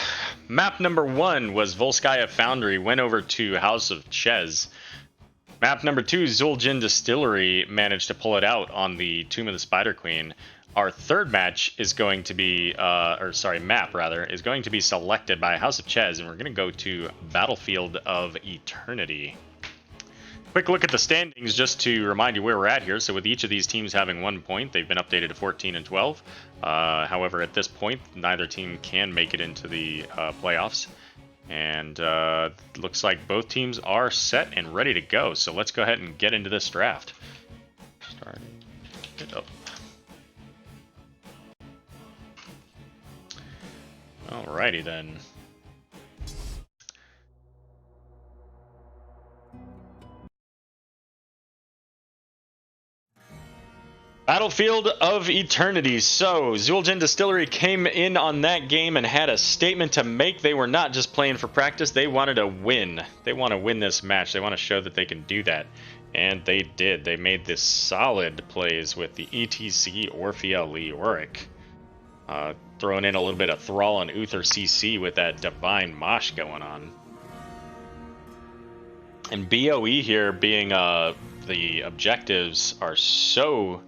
map number 1 was Volskaya Foundry, went over to House of Chez. Map number 2, Zul'jin Distillery, managed to pull it out on the Tomb of the Spider Queen. Our third match is going to be, map rather, is going to be selected by House of Chez, and we're going to go to Battlefield of Eternity. Quick look at the standings just to remind you where we're at here. So with each of these teams having 1 point, they've been updated to 14 and 12. However, at this point, neither team can make it into the playoffs. And looks like both teams are set and ready to go. So let's go ahead and get into this draft. Starting it up. Alrighty then. Battlefield of Eternity. So, Zul'jin Distillery came in on that game and had a statement to make. They were not just playing for practice, they wanted to win. They want to win this match. They want to show that they can do that. And they did. They made this solid plays with the ETC Orphea Leoric. Throwing in a little bit of Thrall and Uther CC with that Divine Mosh going on. And BOE here being the objectives are so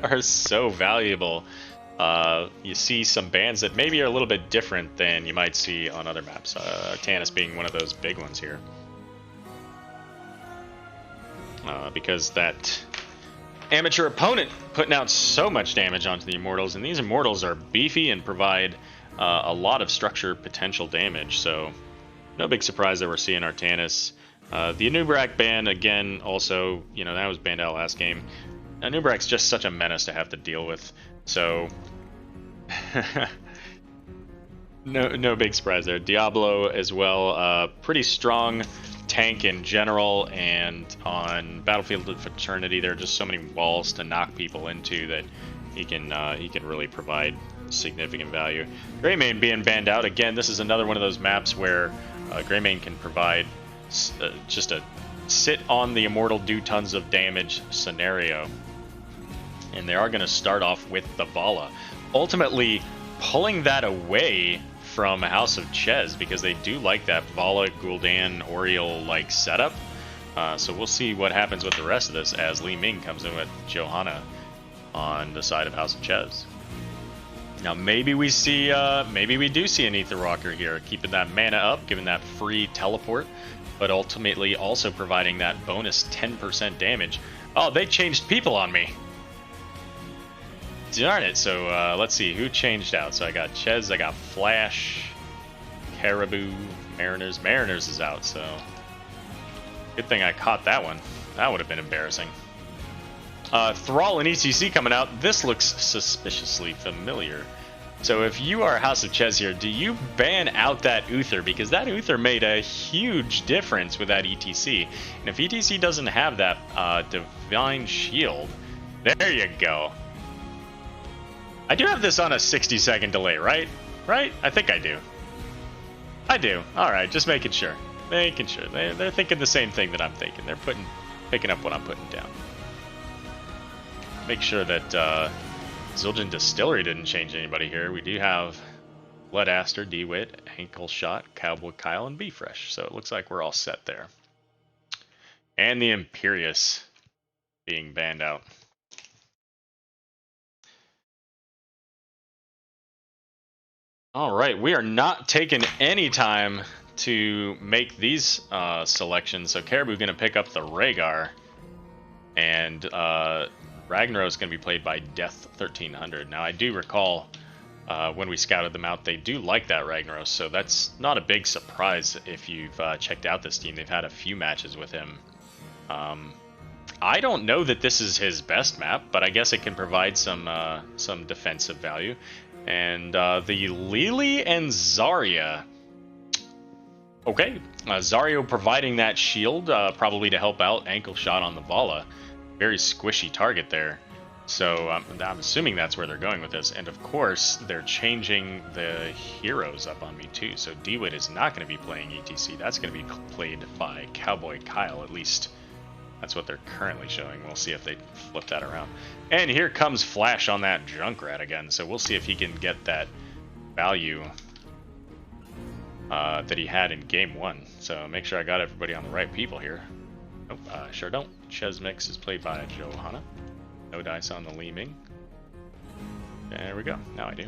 are so valuable. You see some bands that maybe are a little bit different than you might see on other maps. Artanis being one of those big ones here. Because that amateur opponent putting out so much damage onto the Immortals, and these Immortals are beefy and provide a lot of structure potential damage, so no big surprise that we're seeing Artanis. The Anub'arak ban, again, also, you know, that was banned out last game. Anub'arak's just such a menace to have to deal with, so no big surprise there. Diablo as well, pretty strong tank in general, and on Battlefield of Eternity there are just so many walls to knock people into that he can really provide significant value. Greymane being banned out again. This is another one of those maps where Greymane can provide just a sit on the Immortal, do tons of damage scenario. And they are going to start off with the Vala, ultimately pulling that away from House of Chez because they do like that Vala, Gul'dan, Oriole like setup. So we'll see what happens with the rest of this as Li Ming comes in with Johanna on the side of House of Chez. Now maybe we see, maybe we do see an Ether Walker here, keeping that mana up, giving that free teleport, but ultimately also providing that bonus 10% damage. Oh, they changed people on me. Darn it. So let's see who changed out. So I got Chez, I got Flash, Caribou, Mariners. Mariners is out, so good thing I caught that one. That would have been embarrassing. Thrall and ECC coming out. This looks suspiciously familiar. So if you are House of Chez here, do you ban out that Uther? Because that Uther made a huge difference with that ETC. And if ETC doesn't have that Divine Shield, there you go. I do have this on a 60-second delay, right? Right? I think I do. I do. Alright, just making sure. Making sure. They're thinking the same thing that I'm thinking. They're picking up what I'm putting down. Make sure that Zul'jin Distillery didn't change anybody here. We do have Bloodaster, DeWitt, Ankle Shot, Cowboy Kyle, and B-Fresh. So it looks like we're all set there. And the Imperious being banned out. Alright, we are not taking any time to make these selections. So Caribou going to pick up the Rhaegar. And Ragnaros is going to be played by Death 1300. Now I do recall when we scouted them out, they do like that Ragnaros. So that's not a big surprise if you've checked out this team. They've had a few matches with him. I don't know that this is his best map, but I guess it can provide some defensive value. And the Lily and Zarya. Okay, Zarya providing that shield, probably to help out Ankle Shot on the Vala. Very squishy target there. So I'm assuming that's where they're going with this. And of course, they're changing the heroes up on me too. So DeWitt is not going to be playing ETC. That's going to be played by Cowboy Kyle, at least. That's what they're currently showing. We'll see if they flip that around. And here comes Flash on that Junkrat again. So we'll see if he can get that value that he had in game 1. So make sure I got everybody on the right people here. Nope, sure don't. Chez Mix is played by Johanna. No dice on the Li Ming. There we go. Now I do.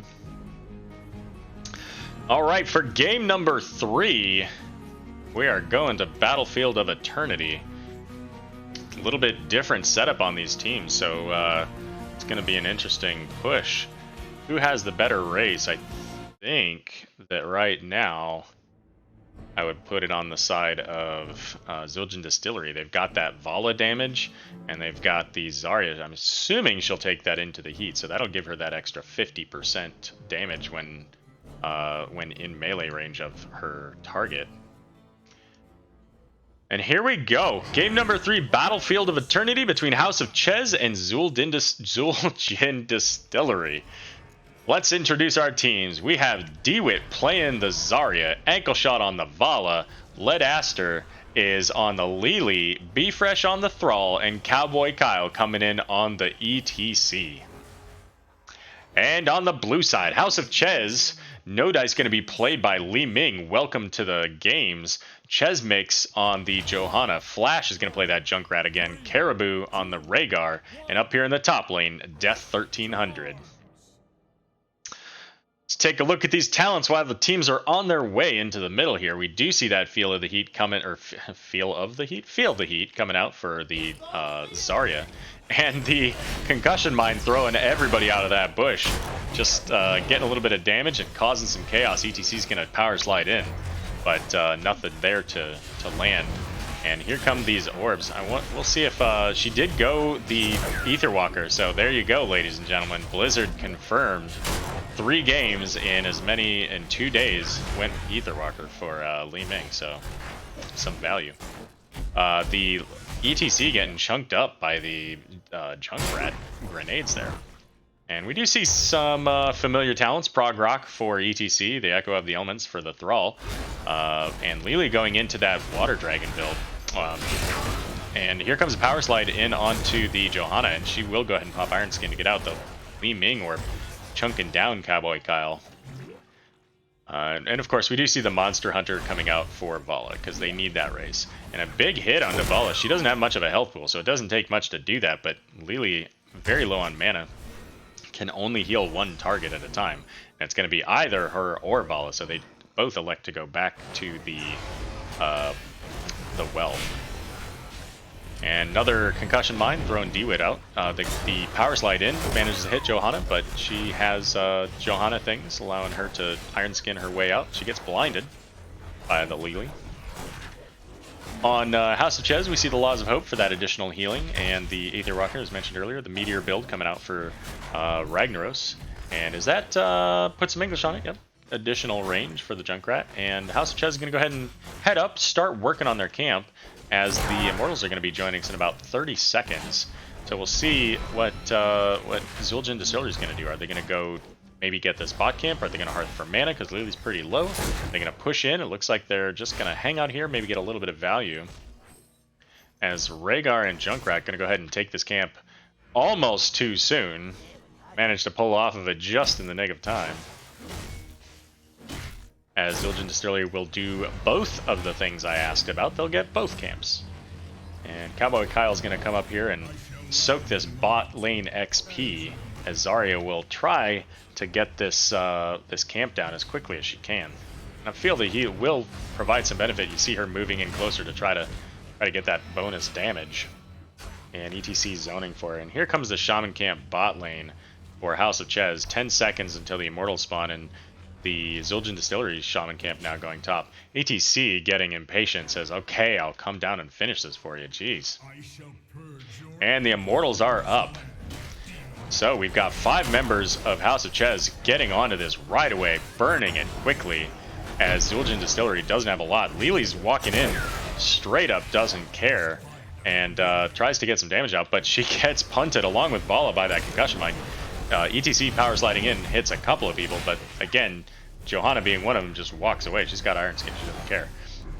All right, for game number 3, we are going to Battlefield of Eternity. A little bit different setup on these teams, so it's going to be an interesting push. Who has the better race? I think that right now I would put it on the side of Zildjian Distillery. They've got that Vala damage, and they've got the Zarya. I'm assuming she'll take that into the heat, so that'll give her that extra 50% damage when in melee range of her target. And here we go. Game number 3, Battlefield of Eternity between House of Chez and Zildjian Distillery. Let's introduce our teams. We have DeWitt playing the Zarya, Ankle Shot on the Vala, Lead Aster is on the Lili, Be Fresh on the Thrall, and Cowboy Kyle coming in on the ETC. And on the blue side, House of Chez, No Dice going to be played by Li Ming. Welcome to the games. Chez Mix on the Johanna. Flash is going to play that Junkrat again. Caribou on the Rhaegar. And up here in the top lane, Death 1300. Let's take a look at these talents while the teams are on their way into the middle here. We do see that Feel the Heat coming out for the Zarya. And the Concussion Mine throwing everybody out of that bush. Just getting a little bit of damage and causing some chaos. ETC's going to power slide in, but nothing there to land. And here come these orbs. We'll see if she did go the Ether Walker. So there you go, ladies and gentlemen. Blizzard confirmed 3 games in 2 days went Ether Walker for Li Ming. So some value. The ETC getting chunked up by the Junkrat grenades there. And we do see some familiar talents. Prog Rock for ETC, the Echo of the Elements for the Thrall. And Lili going into that Water Dragon build. And here comes a Power Slide in onto the Johanna, and she will go ahead and pop Iron Skin to get out the Li Ming orb, chunking down Cowboy Kyle. And of course, we do see the Monster Hunter coming out for Vala, because they need that race. And a big hit onto Vala. She doesn't have much of a health pool, so it doesn't take much to do that, but Lili, very low on mana, can only heal 1 target at a time. And it's going to be either her or Vala, so they both elect to go back to the well. And another Concussion Mine throwing DeWitt out. The Power Slide in manages to hit Johanna, but she has Johanna things, allowing her to Iron Skin her way out. She gets blinded by the Lili. On House of Chez, we see the Laws of Hope for that additional healing, and the Aether Walker, as mentioned earlier, the Meteor build coming out for Ragnaros. And is that, put some English on it, yep. Additional range for the Junkrat. And House of Chez is going to go ahead and head up, start working on their camp, as the Immortals are going to be joining us in about 30 seconds. So we'll see what Zildjian Distillery is going to do. Are they going to go maybe get this bot camp? Are they going to hearth for mana because Lili's pretty low? They're going to push in. It looks like they're just going to hang out here, maybe get a little bit of value. As Rhaegar and Junkrat going to go ahead and take this camp almost too soon. Managed to pull off of it just in the nick of time. As Zildjian Distillery will do both of the things I asked about. They'll get both camps. And Cowboy Kyle's going to come up here and soak this bot lane XP, as Zarya will try to get this this camp down as quickly as she can. And I feel that he will provide some benefit. You see her moving in closer to try to get that bonus damage. And ETC zoning for her. And here comes the Shaman camp bot lane for House of Chez. 10 seconds until the Immortals spawn, and the Zildjian Distillery Shaman camp now going top. ETC getting impatient, says, okay, I'll come down and finish this for you. Jeez. And the Immortals are up. So we've got 5 members of House of Chez getting onto this right away, burning it quickly, as Zildjian Distillery doesn't have a lot. Lili's walking in, straight up doesn't care, and tries to get some damage out, but she gets punted along with Vala by that Concussion Mine. ETC power sliding in, hits a couple of people, but again, Johanna being one of them just walks away. She's got Iron Skin, she doesn't care.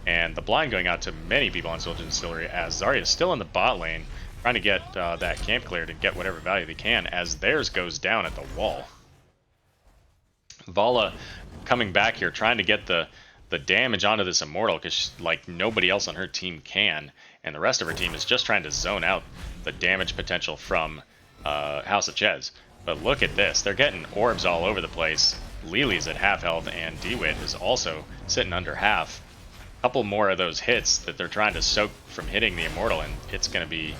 And the blind going out to many people on Zildjian Distillery, as Zarya is still in the bot lane, trying to get that camp cleared and get whatever value they can, as theirs goes down at the wall. Vala coming back here, trying to get the damage onto this Immortal, because like nobody else on her team can, and the rest of her team is just trying to zone out the damage potential from House of Chez. But look at this, they're getting orbs all over the place. Lily's at half health, and DeWitt is also sitting under half. A couple more of those hits that they're trying to soak from hitting the Immortal, and it's going to be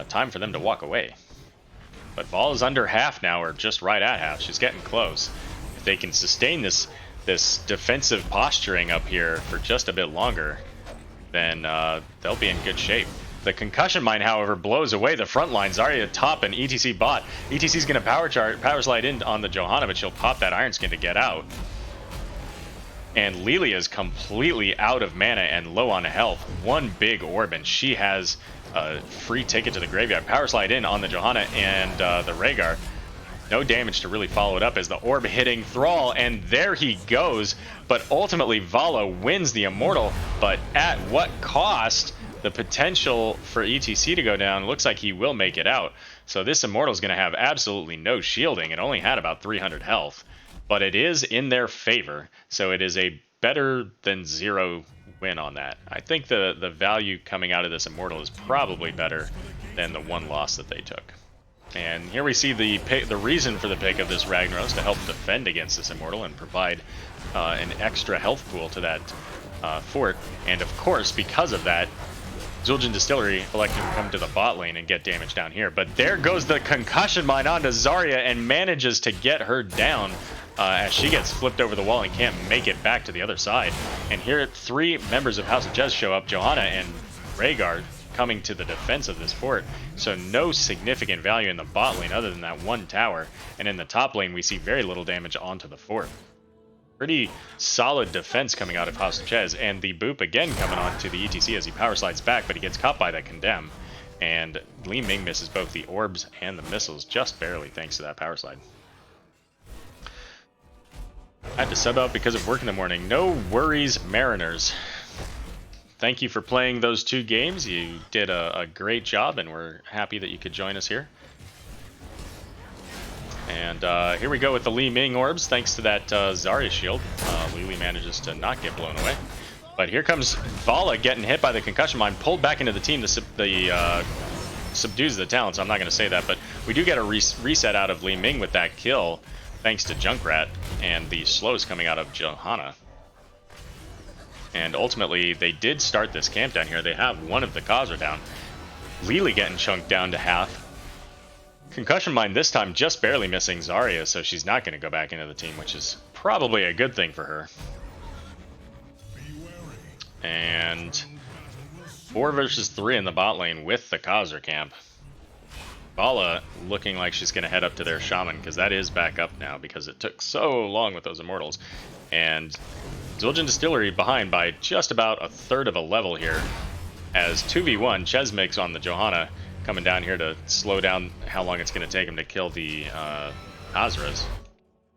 time for them to walk away. But Val is under half now, or just right at half. She's getting close. If they can sustain this defensive posturing up here for just a bit longer, then they'll be in good shape. The concussion mine, however, blows away the front line. Zarya top and ETC bot. ETC's going to power slide in on the Johanna, but she'll pop that Iron Skin to get out. And Lilia is completely out of mana and low on health. One big orb, and she has a free ticket to the graveyard. Power slide in on the Johanna and the Rhaegar. No damage to really follow it up as the orb hitting Thrall, and there he goes. But ultimately, Vala wins the Immortal, but at what cost? The potential for ETC to go down, looks like he will make it out. So this Immortal is going to have absolutely no shielding. It only had about 300 health, but it is in their favor. So it is a better than 0 win on that. I think the value coming out of this Immortal is probably better than the 1 loss that they took. And here we see the reason for the pick of this Ragnaros to help defend against this Immortal and provide an extra health pool to that fort. And of course, because of that, Zul'jin Distillery electing to come to the bot lane and get damage down here. But there goes the concussion mine onto Zarya and manages to get her down as she gets flipped over the wall and can't make it back to the other side. And here 3 members of House of Chez show up, Johanna and Rhaegar, coming to the defense of this fort. So no significant value in the bot lane other than that 1 tower. And in the top lane, we see very little damage onto the fort. Pretty solid defense coming out of House of Chez, and the boop again coming on to the ETC as he power slides back, but he gets caught by that Condemn. And Li Ming misses both the orbs and the missiles, just barely thanks to that power slide. I had to sub out because of work in the morning. No worries, Mariners. Thank you for playing those 2 games. You did a great job, and we're happy that you could join us here. And here we go with the Li Ming orbs, thanks to that Zarya shield. Lili manages to not get blown away. But here comes Vala getting hit by the concussion mine, pulled back into the team. The subdues the talent, so I'm not going to say that. But we do get a reset out of Li Ming with that kill, thanks to Junkrat and the slows coming out of Johanna. And ultimately, they did start this camp down here. They have one of the Khazra down. Lili getting chunked down to half. Concussion mine this time just barely missing Zarya, so she's not going to go back into the team, which is probably a good thing for her. And 4 versus 3 in the bot lane with the Khazra camp. Vala looking like she's going to head up to their Shaman, because that is back up now because it took so long with those Immortals. And Zul'jin Distillery behind by just about a third of a level here as 2v1 Chez makes on the Johanna, coming down here to slow down how long it's going to take him to kill the Khazras.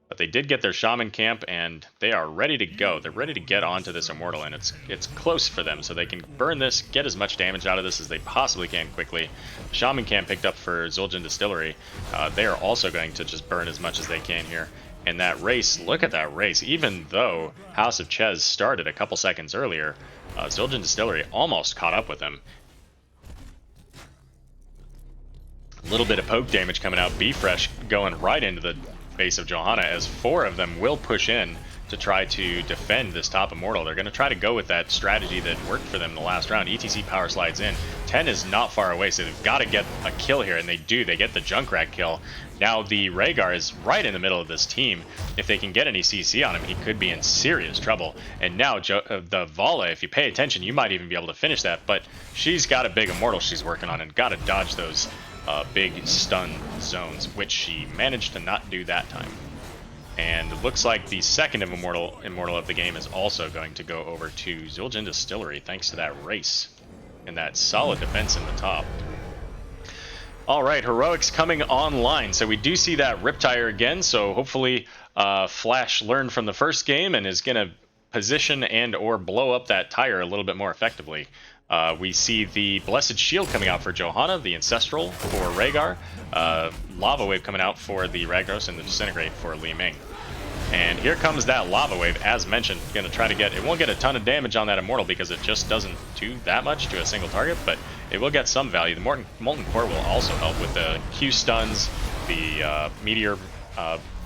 But they did get their Shaman camp, and they are ready to go. They're ready to get onto this Immortal, and it's close for them, so they can burn this, get as much damage out of this as they possibly can quickly. Shaman camp picked up for Zul'jin Distillery. They are also going to just burn as much as they can here. And that race, look at that race. Even though House of Chez started a couple seconds earlier, Zul'jin Distillery almost caught up with them. A little bit of poke damage coming out. B-Fresh going right into the base of Johanna as 4 of them will push in to try to defend this top Immortal. They're going to try to go with that strategy that worked for them in the last round. ETC power slides in. 10 is not far away, so they've got to get a kill here, and they do. They get the Junkrat kill. Now the Rhaegar is right in the middle of this team. If they can get any CC on him, he could be in serious trouble. And now the Vala, if you pay attention, you might even be able to finish that, but she's got a big Immortal she's working on and got to dodge those big stun zones, which she managed to not do that time. And it looks like the second Immortal of the game is also going to go over to Zul'jin Distillery, thanks to that race and that solid defense in the top. Alright, Heroics coming online. So we do see that Riptire again, so hopefully Flash learned from the first game and is going to position and or blow up that tire a little bit more effectively. We see the Blessed Shield coming out for Johanna, the Ancestral for Rhaegar, Lava Wave coming out for the Ragnaros, and the Disintegrate for Li Ming. And here comes that lava wave, as mentioned. Gonna try to get, it won't get a ton of damage on that Immortal because it just doesn't do that much to a single target, but it will get some value. The Molten Core will also help with the Q stuns, the Meteor,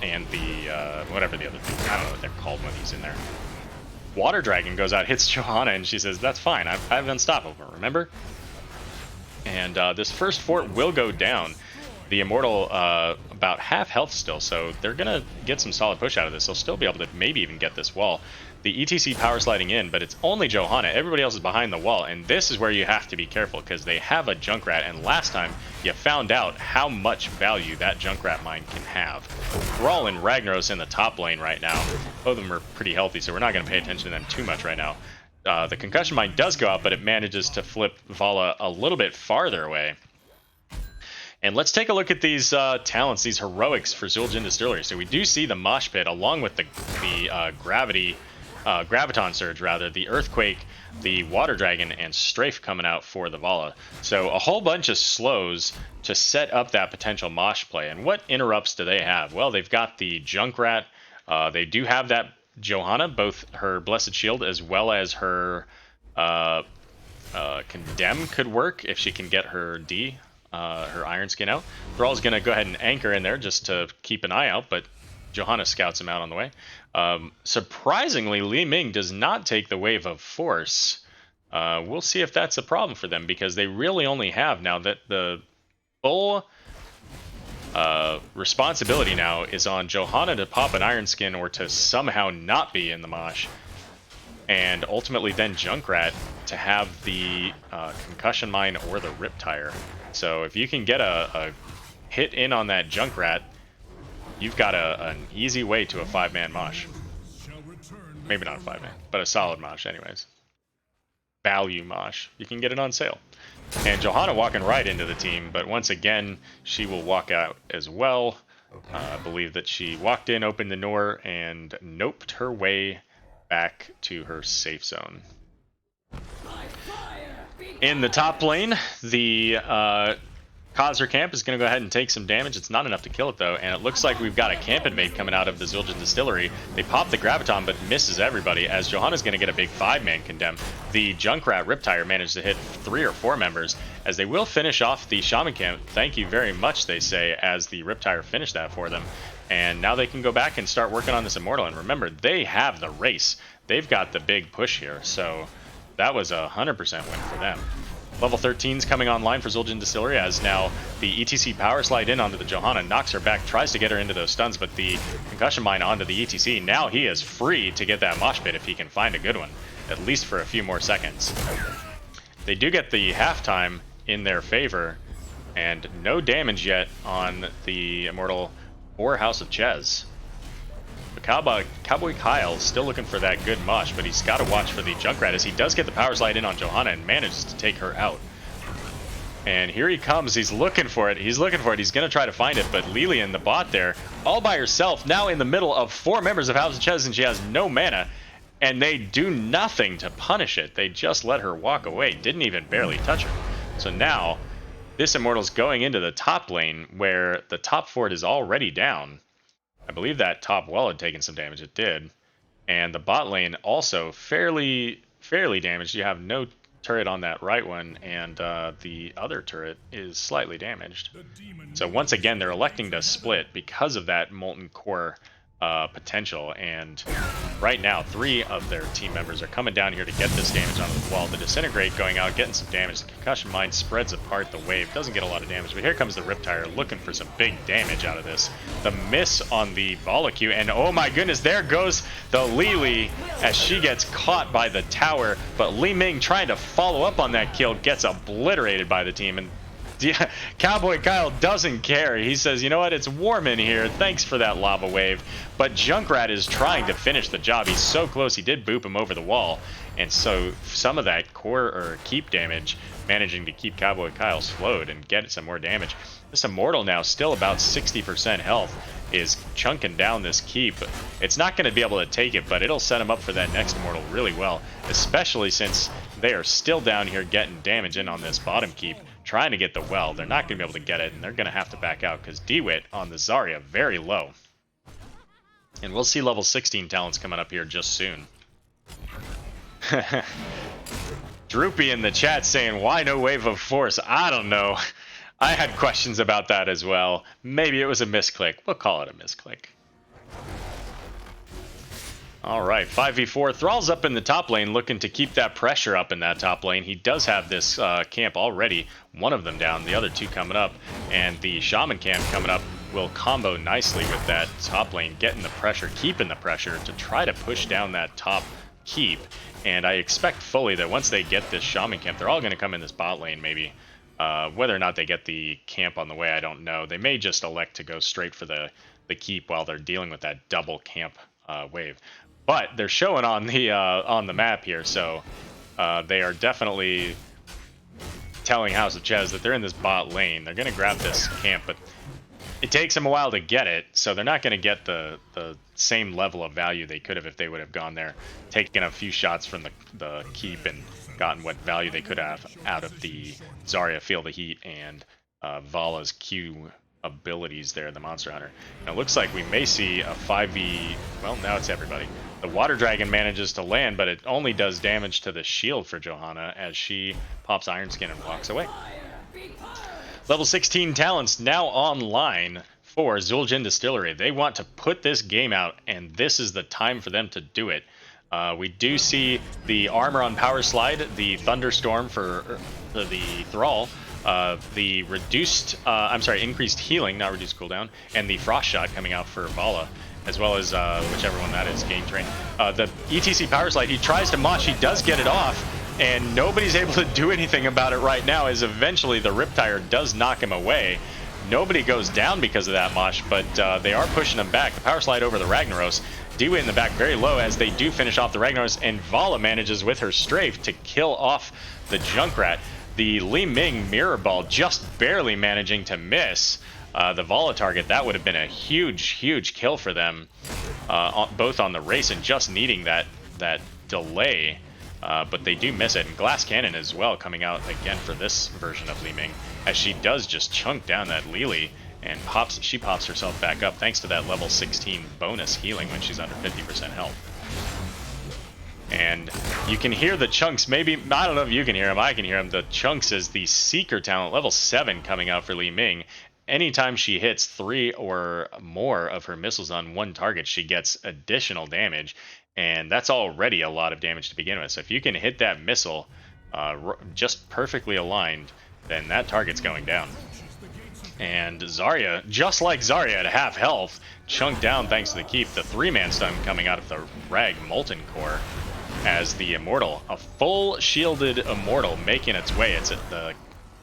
and the, whatever the other thing, I don't know what they're called when he's in there. Water Dragon goes out, hits Johanna, and she says, that's fine, I have Unstoppable, remember? And this first fort will go down. The Immortal, about half health still, so they're going to get some solid push out of this. They'll still be able to maybe even get this wall. The ETC power sliding in, but it's only Johanna. Everybody else is behind the wall, and this is where you have to be careful, because they have a Junkrat, and last time you found out how much value that Junkrat mine can have. Thrall and Ragnaros in the top lane right now. Both of them are pretty healthy, so we're not going to pay attention to them too much right now. The Concussion mine does go out, but it manages to flip Vala a little bit farther away. And let's take a look at these talents, these heroics for Zul'jin Distillery. So we do see the Mosh Pit along with the Graviton Surge, rather, the Earthquake, the Water Dragon, and Strafe coming out for the Vala. So a whole bunch of slows to set up that potential Mosh play. And what interrupts do they have? Well, they've got the Junkrat. They do have that Johanna, both her Blessed Shield as well as her Condemn could work if she can get her D. Her Iron Skin out. Thrall's going to go ahead and anchor in there just to keep an eye out, but Johanna scouts him out on the way. Surprisingly, Li Ming does not take the Wave of Force. We'll see if that's a problem for them, because they really only have now that the full responsibility now is on Johanna to pop an Iron Skin or to somehow not be in the mosh. And ultimately then Junkrat to have the Concussion Mine or the Riptire. So if you can get a hit in on that Junkrat, you've got an easy way to a 5-man mosh. Maybe not a 5-man, but a solid mosh anyways. Value mosh. You can get it on sale. And Johanna walking right into the team, but once again, she will walk out as well. I believe that she walked in, opened the door, and noped her way back to her safe zone. In the top lane, the Khazar camp is going to go ahead and take some damage. It's not enough to kill it, though, and it looks like we've got a camp invade coming out of the Zul'jin Distillery. They pop the Graviton, but misses everybody, as Johanna's going to get a big 5-man condemn. The Junkrat Riptire managed to hit 3 or 4 members, as they will finish off the Shaman camp. Thank you very much, they say, as the Riptire finished that for them. And now they can go back and start working on this Immortal. And remember, they have the race. They've got the big push here, so that was a 100% win for them. Level 13's coming online for Zul'jin Distillery, as now the ETC power slide in onto the Johanna, knocks her back, tries to get her into those stuns, but the Concussion Mine onto the ETC. Now he is free to get that Mosh Pit if he can find a good one, at least for a few more seconds. They do get the halftime in their favor, and no damage yet on the Immortal or House of Chez. Cowboy Kyle still looking for that good mosh, but he's got to watch for the Junkrat, as he does get the power slide in on Johanna and manages to take her out. And here he comes. He's looking for it. He's looking for it. He's going to try to find it, but Lilian, the bot there, all by herself, now in the middle of 4 members of House of Chez, and she has no mana, and they do nothing to punish it. They just let her walk away. Didn't even barely touch her. So now, this Immortal's going into the top lane, where the top fort is already down. I believe that top wall had taken some damage. It did. And the bot lane also fairly damaged. You have no turret on that right one, and the other turret is slightly damaged. So once again, they're electing to split because of that Molten Core potential. And right now, 3 of their team members are coming down here to get this damage onto the wall. The Disintegrate going out, getting some damage. The Concussion Mine spreads apart the wave. Doesn't get a lot of damage, but here comes the Riptire looking for some big damage out of this. The miss on the Vala Q, and oh my goodness, there goes the Lili as she gets caught by the tower. But Li Ming trying to follow up on that kill gets obliterated by the team, and Cowboy Kyle doesn't care. He says, you know what, it's warm in here. Thanks for that lava wave. But Junkrat is trying to finish the job. He's so close. He did boop him over the wall. And so some of that core or keep damage, managing to keep Cowboy Kyle slowed and get some more damage. This Immortal now still about 60% health is chunking down this keep. It's not going to be able to take it, but it'll set him up for that next Immortal really well, especially since they are still down here getting damage in on this bottom keep, trying to get the well. They're not going to be able to get it, and they're going to have to back out because DeWitt on the Zarya very low. And we'll see level 16 talents coming up here just soon. Droopy in the chat saying, why no wave of force? I don't know. I had questions about that as well. Maybe it was a misclick. We'll call it a misclick. Alright, 5v4. Thrall's up in the top lane looking to keep that pressure up in that top lane. He does have this camp already. One of them down, the other two coming up. And the Shaman camp coming up will combo nicely with that top lane, getting the pressure, keeping the pressure to try to push down that top keep. And I expect fully that once they get this Shaman camp, they're all going to come in this bot lane maybe. Whether or not they get the camp on the way, I don't know. They may just elect to go straight for the keep while they're dealing with that double camp wave. But they're showing on the map here, so they are definitely telling House of Chez that they're in this bot lane. They're going to grab this camp, but it takes them a while to get it, so they're not going to get the same level of value they could have if they would have gone there, taken a few shots from the keep and gotten what value they could have out of the Zarya Feel the Heat and Vala's Q abilities there, the Monster Hunter. And it looks like we may see a 5v... Well, now it's everybody. The Water Dragon manages to land, but it only does damage to the shield for Johanna as she pops Iron Skin and walks away. Level 16 talents now online for Zul'jin Distillery. They want to put this game out, and this is the time for them to do it. We do see the armor on Power Slide, the Thunderstorm for the Thrall, the increased healing, not reduced cooldown, and the Frost Shot coming out for Vala, as well as whichever one that is, Game Train. The ETC Power Slide, he tries to mosh, he does get it off, and nobody's able to do anything about it right now, as eventually the Riptire does knock him away. Nobody goes down because of that mosh, but they are pushing him back. The Power Slide over the Ragnaros. Dewey in the back very low as they do finish off the Ragnaros, and Vala manages with her strafe to kill off the Junkrat. The Li Ming Mirror Ball just barely managing to miss the Vala target. That would have been a huge kill for them, both on the race and just needing that delay. But they do miss it. And Glass Cannon as well coming out again for this version of Li Ming, as she does just chunk down that Lili and she pops herself back up thanks to that level 16 bonus healing when she's under 50% health. And you can hear the chunks, maybe, I don't know if you can hear them, I can hear them. The chunks is the Seeker talent, level 7 coming out for Li Ming. Anytime she hits 3 or more of her missiles on one target, she gets additional damage. And that's already a lot of damage to begin with. So if you can hit that missile just perfectly aligned, then that target's going down. And Zarya, just like Zarya at half health, chunked down thanks to the keep. The 3-man stun coming out of the Rag Molten Core as the Immortal, a full shielded Immortal making its way. It's at the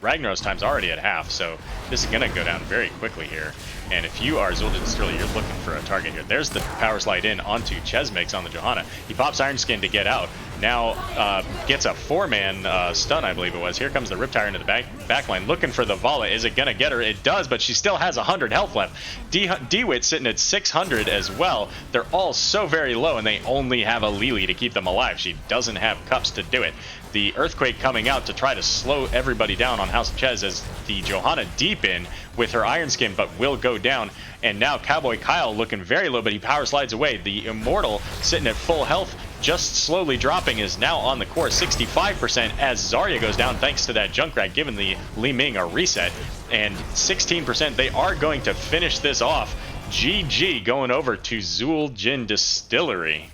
Ragnaros time's already at half, so this is going to go down very quickly here. And if you are Zul'jin Distillery, you're looking for a target here. There's the Power Slide in onto Chez makes on the Johanna. He pops Iron Skin to get out. Now gets a 4-man stun, I believe it was. Here comes the Riptire into the back line, looking for the Vala. Is it going to get her? It does, but she still has 100 health left. DeWitt sitting at 600 as well. They're all so very low, and they only have a Lili to keep them alive. She doesn't have cups to do it. The Earthquake coming out to try to slow everybody down on House of Chez as the Johanna deep in with her Iron Skin, but will go down. And now Cowboy Kyle looking very low, but he power slides away. The Immortal sitting at full health, just slowly dropping, is now on the core 65% as Zarya goes down thanks to that Junkrat, giving the Li Ming a reset. And 16%, they are going to finish this off. GG going over to Zul'jin Distillery.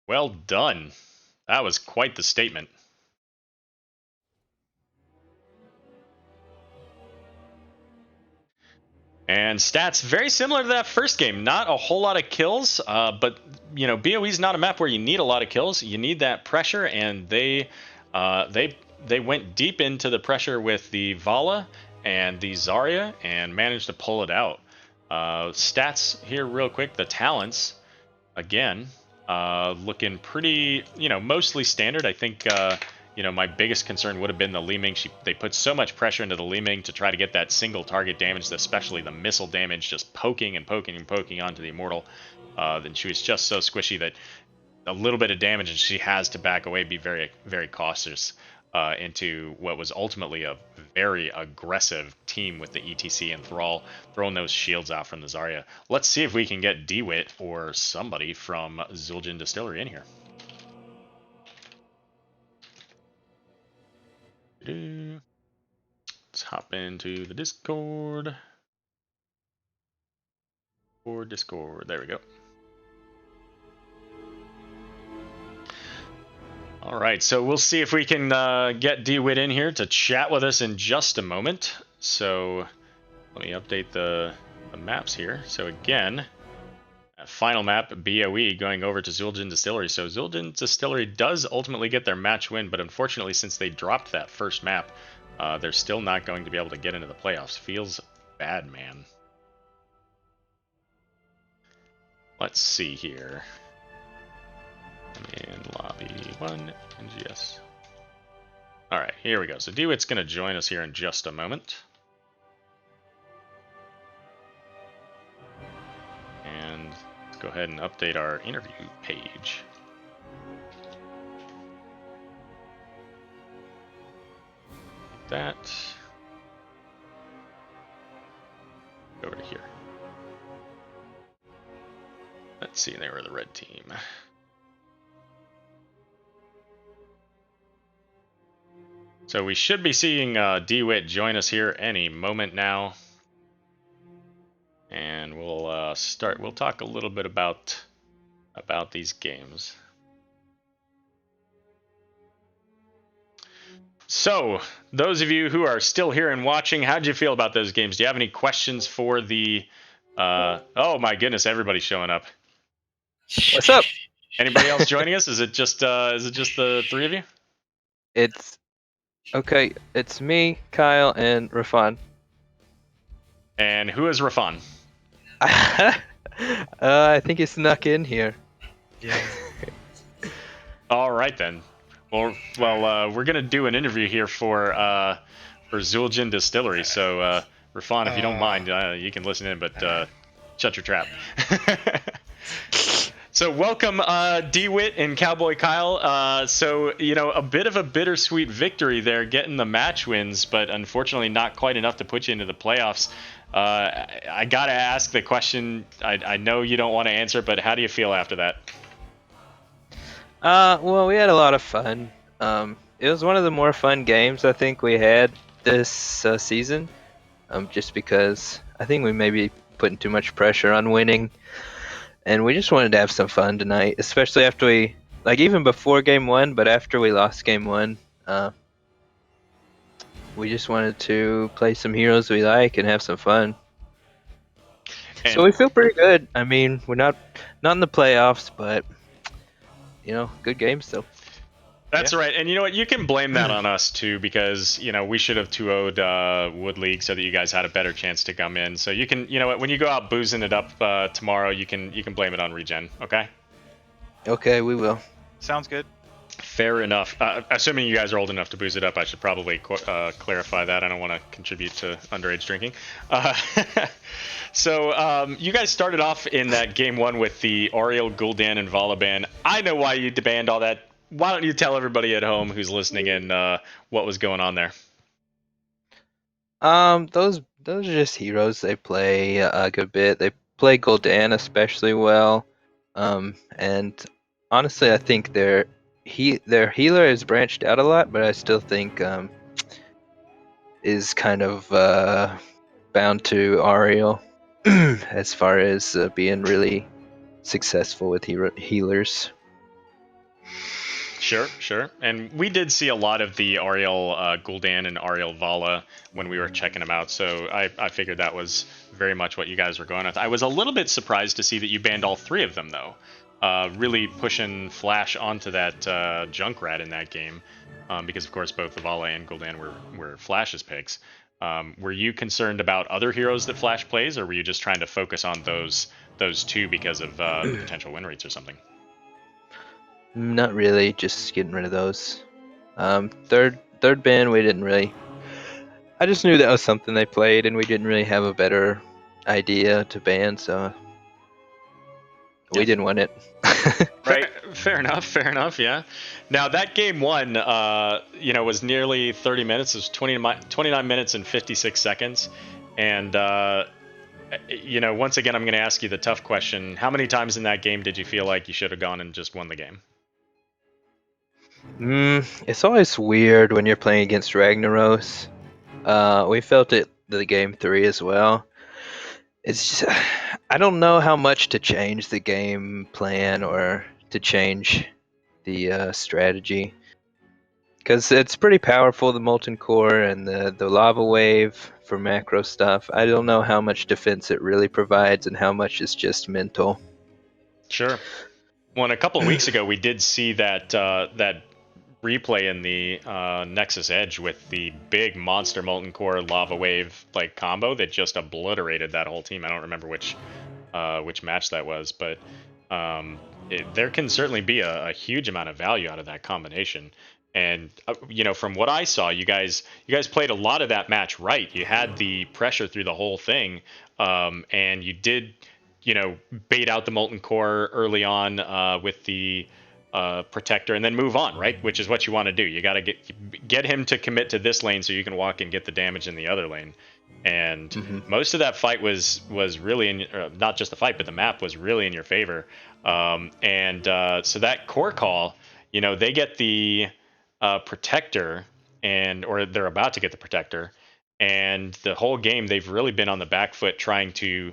Well done. That was quite the statement. And stats very similar to that first game. Not a whole lot of kills, but you know, BOE's not a map where you need a lot of kills. You need that pressure, and they went deep into the pressure with the Vala and the Zarya and managed to pull it out. Stats here real quick. The talents, again, looking pretty, you know, mostly standard. I think, you know, my biggest concern would have been the Li Ming. They put so much pressure into the Li Ming to try to get that single target damage, especially the missile damage, just poking and poking and poking onto the Immortal. Then she was just so squishy that a little bit of damage and she has to back away, be very, very cautious. into what was ultimately a very aggressive team with the ETC and Thrall throwing those shields out from the Zarya. Let's see if we can get DeWitt or somebody from Zul'jin Distillery in here. Let's hop into the Discord. Or Discord. There we go. All right, so we'll see if we can get DeWitt in here to chat with us in just a moment. So let me update the maps here. So again, final map, BOE, going over to Zul'jin Distillery. So Zul'jin Distillery does ultimately get their match win, but unfortunately, since they dropped that first map, they're still not going to be able to get into the playoffs. Feels bad, man. Let's see here. In lobby 1, NGS. Alright, here we go. So DeWitt's going to join us here in just a moment. And let's go ahead and update our interview page. That. Go over to here. Let's see, they were the red team. So we should be seeing DeWitt join us here any moment now. And we'll start. We'll talk a little bit about these games. So, those of you who are still here and watching, how'd you feel about those games? Do you have any questions for the... oh my goodness, everybody's showing up. What's up? Anybody else joining us? Is it just the three of you? Okay, it's me, Kyle, and Rafan. And who is Rafan? I think he snuck in here. Yeah. All right then. Well, we're gonna do an interview here for Zul'jin Distillery. So, Rafan, if you don't mind, you can listen in, but shut your trap. So welcome, DeWitt and Cowboy Kyle. So, you know, a bit of a bittersweet victory there, getting the match wins, but unfortunately not quite enough to put you into the playoffs. I gotta ask the question. I know you don't want to answer, but how do you feel after that? Well, we had a lot of fun. It was one of the more fun games I think we had this season. Just because I think we may be putting too much pressure on winning. And we just wanted to have some fun tonight, especially after we, like, even before game one, but after we lost game one, we just wanted to play some heroes we like and have some fun. And so we feel pretty good. I mean, we're not in the playoffs, but, you know, good game still. That's right. And you know what? You can blame that on us, too, because, you know, we should have 2-0'd Wood League so that you guys had a better chance to come in. So you can, you know what? When you go out boozing it up tomorrow, you can blame it on Regen, okay? Okay, we will. Sounds good. Fair enough. Assuming you guys are old enough to booze it up, I should probably clarify that. I don't want to contribute to underage drinking. So you guys started off in that game one with the Auriel, Gul'dan, and Vala ban. I know why you banned all that. Why don't you tell everybody at home who's listening in what was going on there? Those are just heroes. They play a good bit. They play Gul'dan especially well. And honestly, I think their healer has branched out a lot, but I still think is kind of bound to Auriel as far as being really successful with healers. Sure. And we did see a lot of the Auriel Gul'dan and Auriel Vala when we were checking them out, so I figured that was very much what you guys were going with. I was a little bit surprised to see that you banned all three of them, though. Really pushing Flash onto that Junkrat in that game, because of course both the Vala and Gul'dan were Flash's picks. Were you concerned about other heroes that Flash plays, or were you just trying to focus on those two because of potential win rates or something? Not really, just getting rid of those. Third ban, we didn't really. I just knew that was something they played, and we didn't really have a better idea to ban, so we didn't want it. Right. Fair enough. Fair enough. Yeah. Now that game one, was nearly 30 minutes. It was 29 minutes and 56 seconds. And, once again, I'm going to ask you the tough question. How many times in that game did you feel like you should have gone and just won the game? It's always weird when you're playing against Ragnaros. We felt it the game 3 as well. It's just, I don't know how much to change the game plan or to change the strategy, because it's pretty powerful, the molten core and the lava wave for macro stuff. I don't know how much defense it really provides and how much is just mental. Sure. Well, a couple of weeks ago, we did see that replay in the Nexus Edge with the big monster molten core lava wave combo that just obliterated that whole team. I don't remember which match that was, but there can certainly be a huge amount of value out of that combination. And from what I saw, you guys played a lot of that match right. You had the pressure through the whole thing, and you did bait out the molten core early on with the protector, and then move on, right? Which is what you want to do. You got to get him to commit to this lane so you can walk and get the damage in the other lane. And most of that fight was really in not just the fight, but the map was really in your favor. So that core call, they get the protector, or they're about to get the protector, and the whole game they've really been on the back foot trying to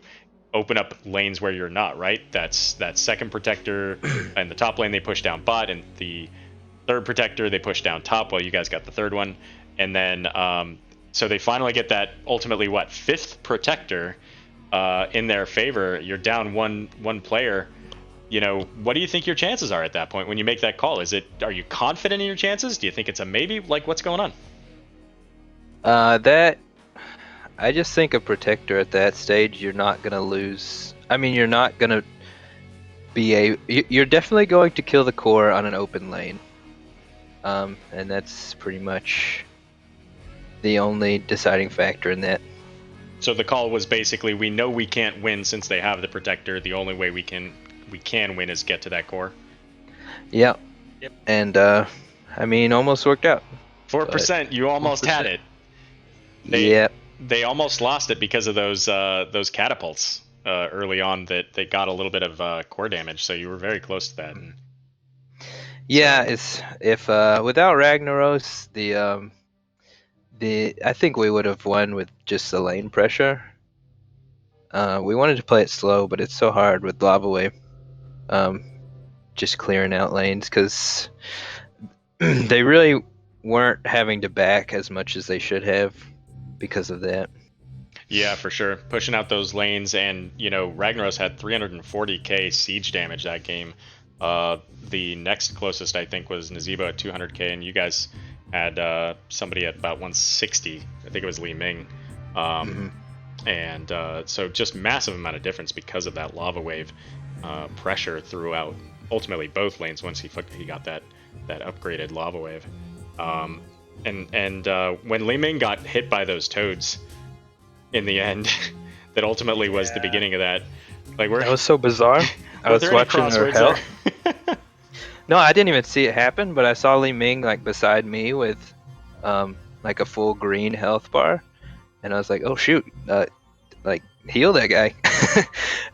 open up lanes where you're not, right? That's that second protector and the top lane they push down bot, and the third protector they push down top while you guys got the third one. And then so they finally get that ultimately fifth protector in their favor. You're down one player. What do you think your chances are at that point when you make that call? Are you confident in your chances? Do you think it's a maybe? What's going on? I just think a protector at that stage, you're not gonna lose. I mean, you're not gonna you're definitely going to kill the core on an open lane, and that's pretty much the only deciding factor in that. So the call was basically, we know we can't win since they have the protector. The only way we can win is get to that core. Yep. And almost worked out. 4%. You almost 4%. Had it. Yep. They almost lost it because of those catapults early on that they got a little bit of core damage. So you were very close to that. Yeah, it's without Ragnaros, I think we would have won with just the lane pressure. We wanted to play it slow, but it's so hard with Lava Wave, just clearing out lanes, because they really weren't having to back as much as they should have because of that. Yeah, for sure. Pushing out those lanes, and Ragnaros had 340k siege damage that game. The next closest, I think, was Nazeebo at 200k, and you guys had somebody at about 160. I think it was Li Ming. And so just massive amount of difference because of that lava wave pressure throughout ultimately both lanes once he got that upgraded lava wave. And when Li Ming got hit by those toads in the end, that ultimately was the beginning of that. That was so bizarre. I was watching her health. No, I didn't even see it happen, but I saw Li Ming beside me with a full green health bar, and I was like, oh shoot, heal that guy.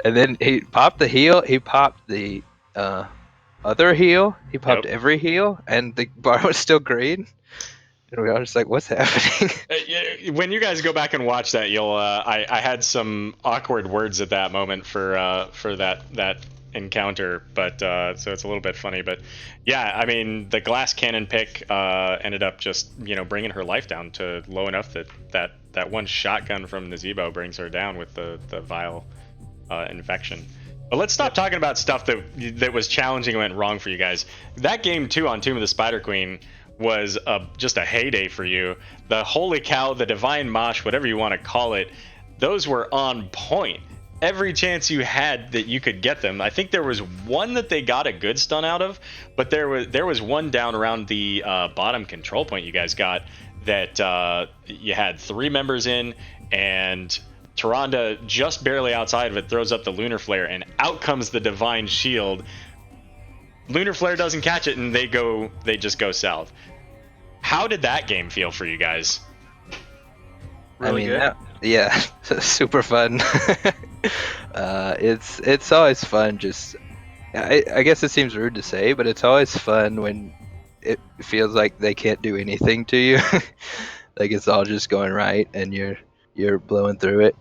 And then he popped the heal, he popped the other heal, he popped every heal, and the bar was still green. And we were just like, what's happening? When you guys go back and watch that, you'll I had some awkward words at that moment for that encounter, but so it's a little bit funny. But yeah, I mean, the glass cannon pick ended up just bringing her life down to low enough that one shotgun from Nazeebo brings her down with the vile infection. But let's stop talking about stuff that was challenging and went wrong for you guys. That game 2 on Tomb of the Spider Queen was just a heyday for you. The Holy Cow, the Divine Mosh, whatever you want to call it, those were on point. Every chance you had that you could get them. I think there was one that they got a good stun out of, but there was one down around the bottom control point you guys got that you had 3 members in, and Tyrande just barely outside of it throws up the Lunar Flare, and out comes the Divine Shield, Lunar Flare doesn't catch it, and they just go south. How did that game feel for you guys? Really good. Yeah, super fun. It's always fun. Just I guess it seems rude to say, but it's always fun when it feels like they can't do anything to you. Like it's all just going right, and you're blowing through it.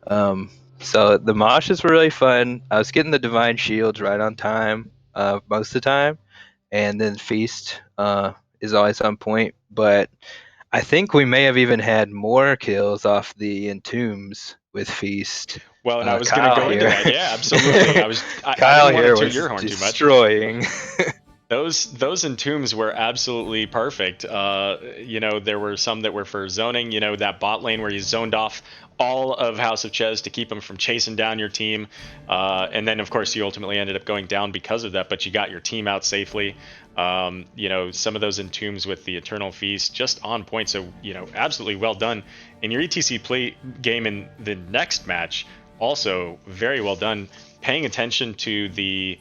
So the moshes were really fun. I was getting the divine shields right on time, most of the time, and then feast is always on point. But I think we may have even had more kills off the entombs with feast. Well, and I was going to Kyle go into here. that. Yeah, absolutely. I Kyle didn't want here to toot was your horn too much. destroying. Those entombs were absolutely perfect. There were some that were for zoning. That bot lane where you zoned off all of House of Chez to keep them from chasing down your team, and then of course you ultimately ended up going down because of that. But you got your team out safely. Some of those entombs with the Eternal Feast just on point. So absolutely well done. In your ETC play game in the next match, also very well done. Paying attention to the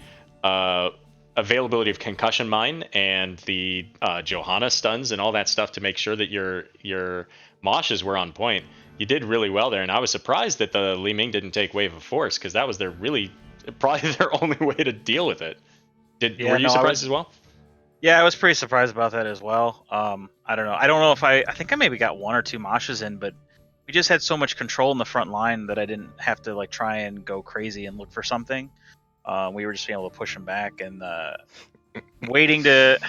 availability of concussion mine and the Johanna stuns and all that stuff to make sure that your moshes were on point. You did really well there, and I was surprised that the Li Ming didn't take Wave of Force, because that was probably their only way to deal with it. Were you surprised as well? Yeah, I was pretty surprised about that as well. I don't know. I don't know if I think I maybe got 1 or 2 moshes in, but we just had so much control in the front line that I didn't have to like try and go crazy and look for something. We were just being able to push them back, and waiting to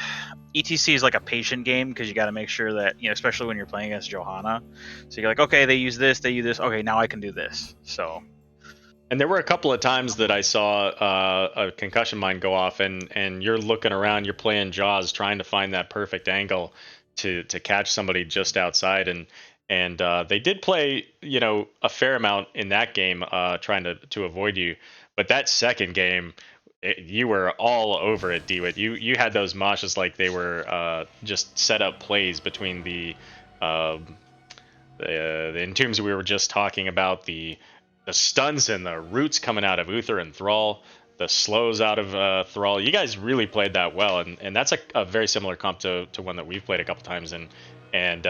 ETC is like a patient game, because you got to make sure that, especially when you're playing against Johanna, so you're like, okay, they use this, okay, now I can do this. So, and there were a couple of times that I saw a concussion mine go off, and you're looking around, you're playing Jaws, trying to find that perfect angle to catch somebody just outside, and they did play a fair amount in that game, trying to avoid you. But that second game, you were all over it, DeWitt. You had those moshes like they were just set up plays between the entombs we were just talking about, the stuns and the roots coming out of Uther and Thrall, the slows out of Thrall. You guys really played that well, and that's a very similar comp to one that we've played a couple times, and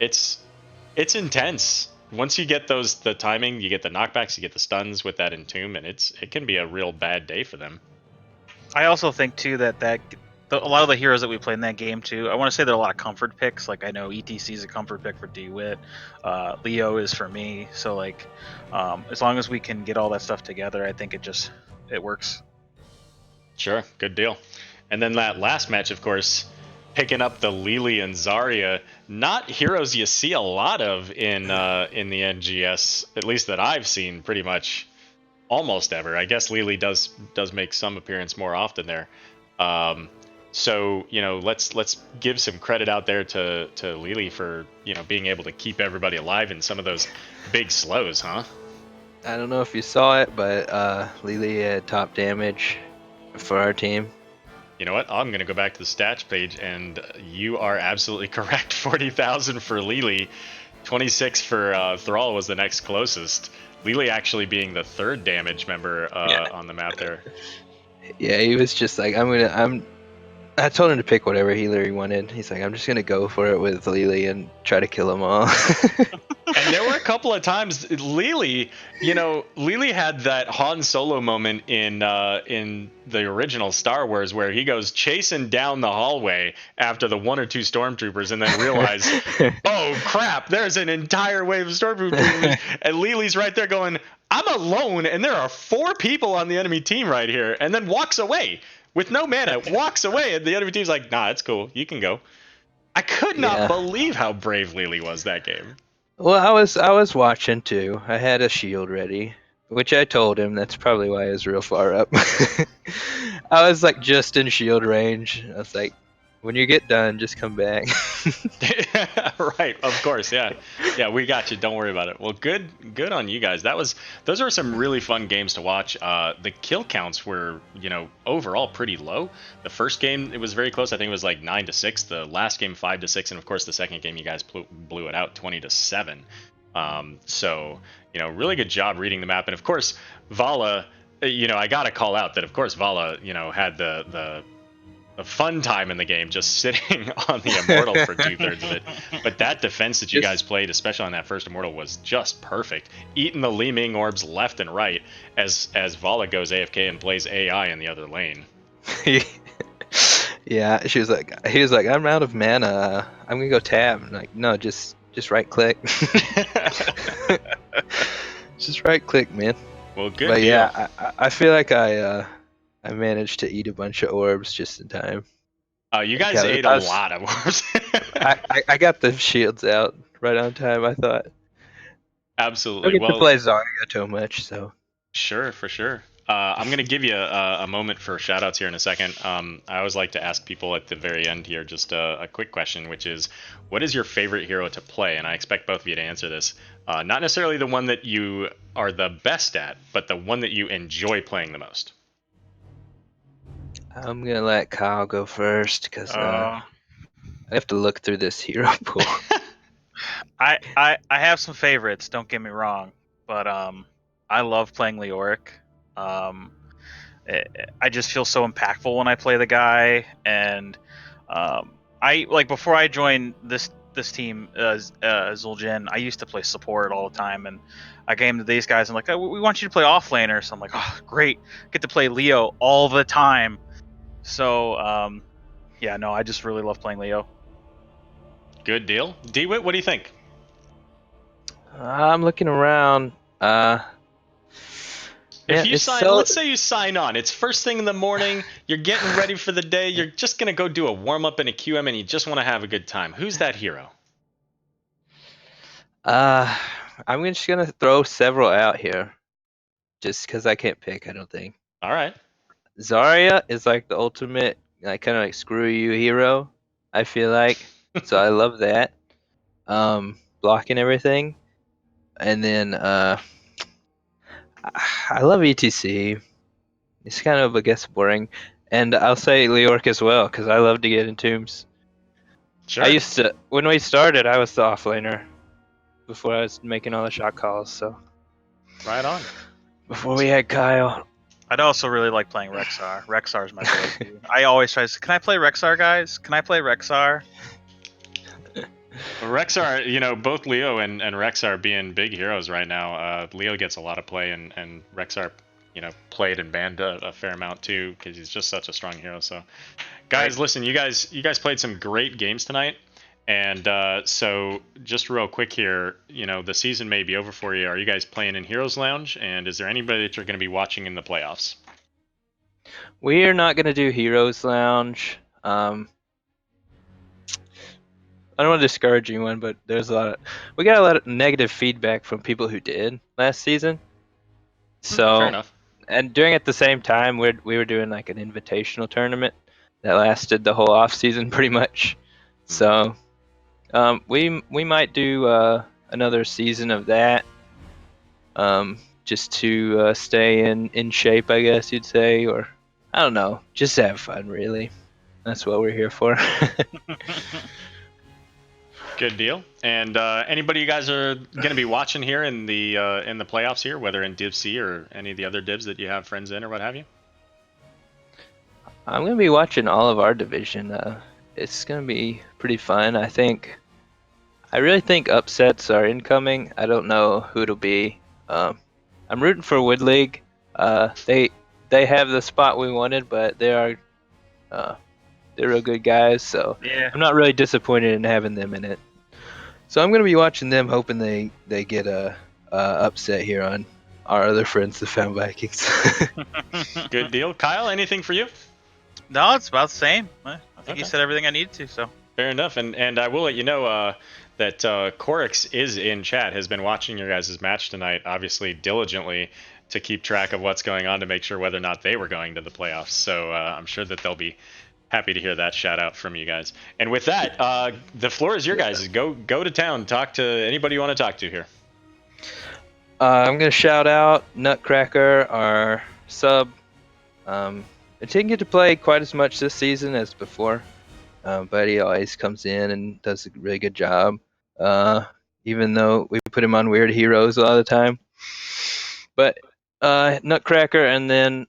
it's intense. Once you get the timing, you get the knockbacks, you get the stuns with that entomb, and it can be a real bad day for them. I also think too that a lot of the heroes that we played in that game too, I want to say there are a lot of comfort picks. Like I know ETC is a comfort pick for DeWitt, Leo is for me. So like, as long as we can get all that stuff together, I think it works. Sure, good deal. And then that last match, of course, picking up the Lili and Zarya, not heroes you see a lot of in the NGS, at least that I've seen pretty much almost ever. I guess Lili does make some appearance more often there. So let's give some credit out there to Lili for being able to keep everybody alive in some of those big slows, huh? I don't know if you saw it, but Lili had top damage for our team. You know what? I'm going to go back to the stats page, and you are absolutely correct. 40,000 for Lili, 26 for Thrall was the next closest. Lili actually being the third damage member on the map there. Yeah, he was just like, I told him to pick whatever healer he wanted. He's like, I'm just going to go for it with Lili and try to kill them all. And there were a couple of times Lili had that Han Solo moment in the original Star Wars where he goes chasing down the hallway after the 1 or 2 stormtroopers and then realize, oh crap, there's an entire wave of stormtroopers, and Lili's right there going, I'm alone and there are 4 people on the enemy team right here, and then walks away with no mana, walks away, and the enemy team's like, nah, it's cool, you can go. I could not believe how brave Lili was that game. Well, I was watching too. I had a shield ready, which I told him. That's probably why I was real far up. I was like just in shield range. I was like, when you get done, just come back. Right, of course, yeah, we got you. Don't worry about it. Well, good on you guys. Those are some really fun games to watch. The kill counts were, overall pretty low. The first game it was very close. I think it was like 9-6. The last game 5-6, and of course the second game you guys blew it out 20-7. So really good job reading the map, and of course Vala I got to call out that, of course, Vala, had the fun time in the game just sitting on the Immortal for 2/3 of it. But that defense that you guys played, especially on that first Immortal, was just perfect. Eating the Li Ming orbs left and right as Vala goes AFK and plays AI in the other lane. Yeah, he was like, I'm out of mana. I'm gonna go tab. I'm like, no, just right click. Just right click, man. Well, good But deal. yeah, I feel like I managed to eat a bunch of orbs just in time. You guys ate a lot of orbs. I got the shields out right on time, I thought. Absolutely. I get Well, to play Zarya too much, so. Sure, for sure. I'm going to give you a moment for shout outs here in a second. I always like to ask people at the very end here just a quick question, which is, what is your favorite hero to play? And I expect both of you to answer this. Not necessarily the one that you are the best at, but the one that you enjoy playing the most. I'm gonna let Kyle go first because I have to look through this hero pool. I have some favorites. Don't get me wrong, but I love playing Leoric. Um, I just feel so impactful when I play the guy, and I like before I joined this team, Zul'jin, I used to play support all the time, and I came to these guys and like, oh, we want you to play off laner, so I'm like, oh, great, get to play Leo all the time. So yeah, no, I just really love playing Leo. Good deal. DeWitt, what do you think? I'm looking around. If you let's say you sign on. It's first thing in the morning. You're getting ready for the day. You're just gonna go do a warm up in a QM, and you just want to have a good time. Who's that hero? I'm just gonna throw several out here, just because I can't pick. I don't think. All right. Zarya is like the ultimate, like kind of like screw you hero. I feel like, so I love that. Blocking everything, and then I love ETC. It's kind of, I guess, boring. And I'll say Leoric as well, because I love to get in tombs. Sure. I used to, when we started, I was the offlaner before I was making all the shot calls, so. Right on. Before we had Kyle. I'd also really like playing Rexar. Rexar's my go-to. I always try to say, can I play Rexar, guys? Can I play Rexar? Rexar, both Leo and Rexar being big heroes right now. Leo gets a lot of play, and Rexar, played and banned a fair amount too, because he's just such a strong hero. So, guys, right. Listen, you guys played some great games tonight, and so just real quick here, the season may be over for you. Are you guys playing in Heroes Lounge, and is there anybody that you're going to be watching in the playoffs? We are not going to do Heroes Lounge. I don't want to discourage anyone, but we got a lot of negative feedback from people who did last season. So, fair enough. And during at the same time, we were doing like an invitational tournament that lasted the whole off season pretty much. So, we might do another season of that, just to stay in shape, I guess you'd say, or I don't know, just have fun really. That's what we're here for. Good deal. And anybody you guys are going to be watching here in the playoffs here, whether in Div C or any of the other divs that you have friends in or what have you? I'm going to be watching all of our division. It's going to be pretty fun. I really think upsets are incoming. I don't know who it'll be. I'm rooting for Wood League. They have the spot we wanted, but they're real good guys, so yeah. I'm not really disappointed in having them in it. So I'm going to be watching them, hoping they get a upset here on our other friends, the Found Vikings. Good deal. Kyle, anything for you? No, it's about the same. I think you said everything I needed to. So fair enough. And I will let you know that Corix is in chat, has been watching your guys' match tonight, obviously diligently, to keep track of what's going on to make sure whether or not they were going to the playoffs. So I'm sure that they'll be happy to hear that shout out from you guys. And with that, the floor is your guys'. Go to town. Talk to anybody you want to talk to here. I'm going to shout out Nutcracker, our sub. I didn't get to play quite as much this season as before, but he always comes in and does a really good job, even though we put him on weird heroes a lot of the time. But Nutcracker, and then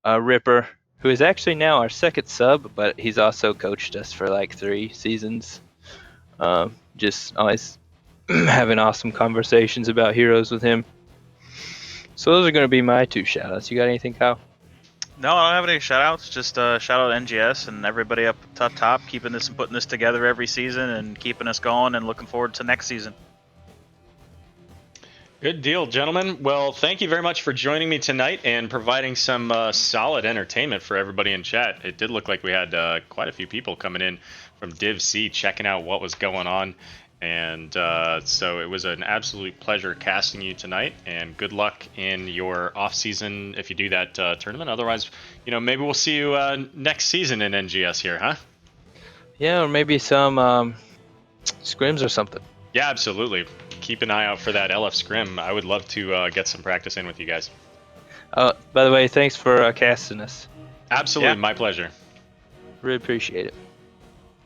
Ripper, who is actually now our second sub, but he's also coached us for like 3 seasons. Just always having awesome conversations about heroes with him. So those are going to be my 2 shoutouts. You got anything, Kyle? No, I don't have any shout outs. Just shout out NGS and everybody up top, keeping this and putting this together every season and keeping us going and looking forward to next season. Good deal, gentlemen. Well, thank you very much for joining me tonight and providing some solid entertainment for everybody in chat. It did look like we had quite a few people coming in from Div C checking out what was going on. And so it was an absolute pleasure casting you tonight, and good luck in your off season if you do that tournament. Otherwise, maybe we'll see you next season in NGS here, huh? Yeah, or maybe some scrims or something. Yeah, absolutely. Keep an eye out for that LF scrim. I would love to get some practice in with you guys. By the way, thanks for casting us. Absolutely, Yeah. my pleasure. Really appreciate it.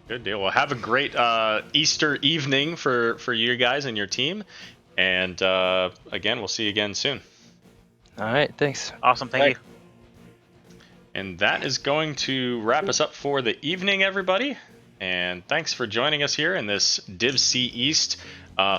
Good deal. Well, have a great Easter evening for you guys and your team. And again, we'll see you again soon. All right, thanks. Awesome, thank you. And that is going to wrap us up for the evening, everybody. And thanks for joining us here in this Div C East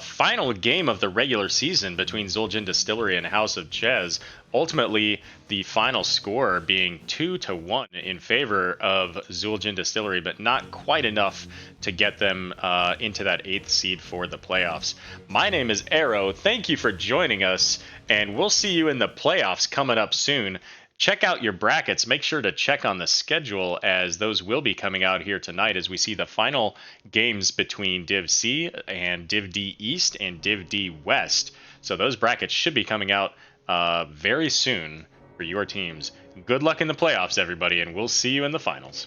final game of the regular season between Zul'jin Distillery and House of Chez. Ultimately, the final score being 2-1 in favor of Zul'jin Distillery, but not quite enough to get them into that 8th seed for the playoffs. My name is Arrow. Thank you for joining us, and we'll see you in the playoffs coming up soon. Check out your brackets. Make sure to check on the schedule, as those will be coming out here tonight as we see the final games between Div C and Div D East and Div D West. So those brackets should be coming out very soon for your teams. Good luck in the playoffs, everybody, and we'll see you in the finals.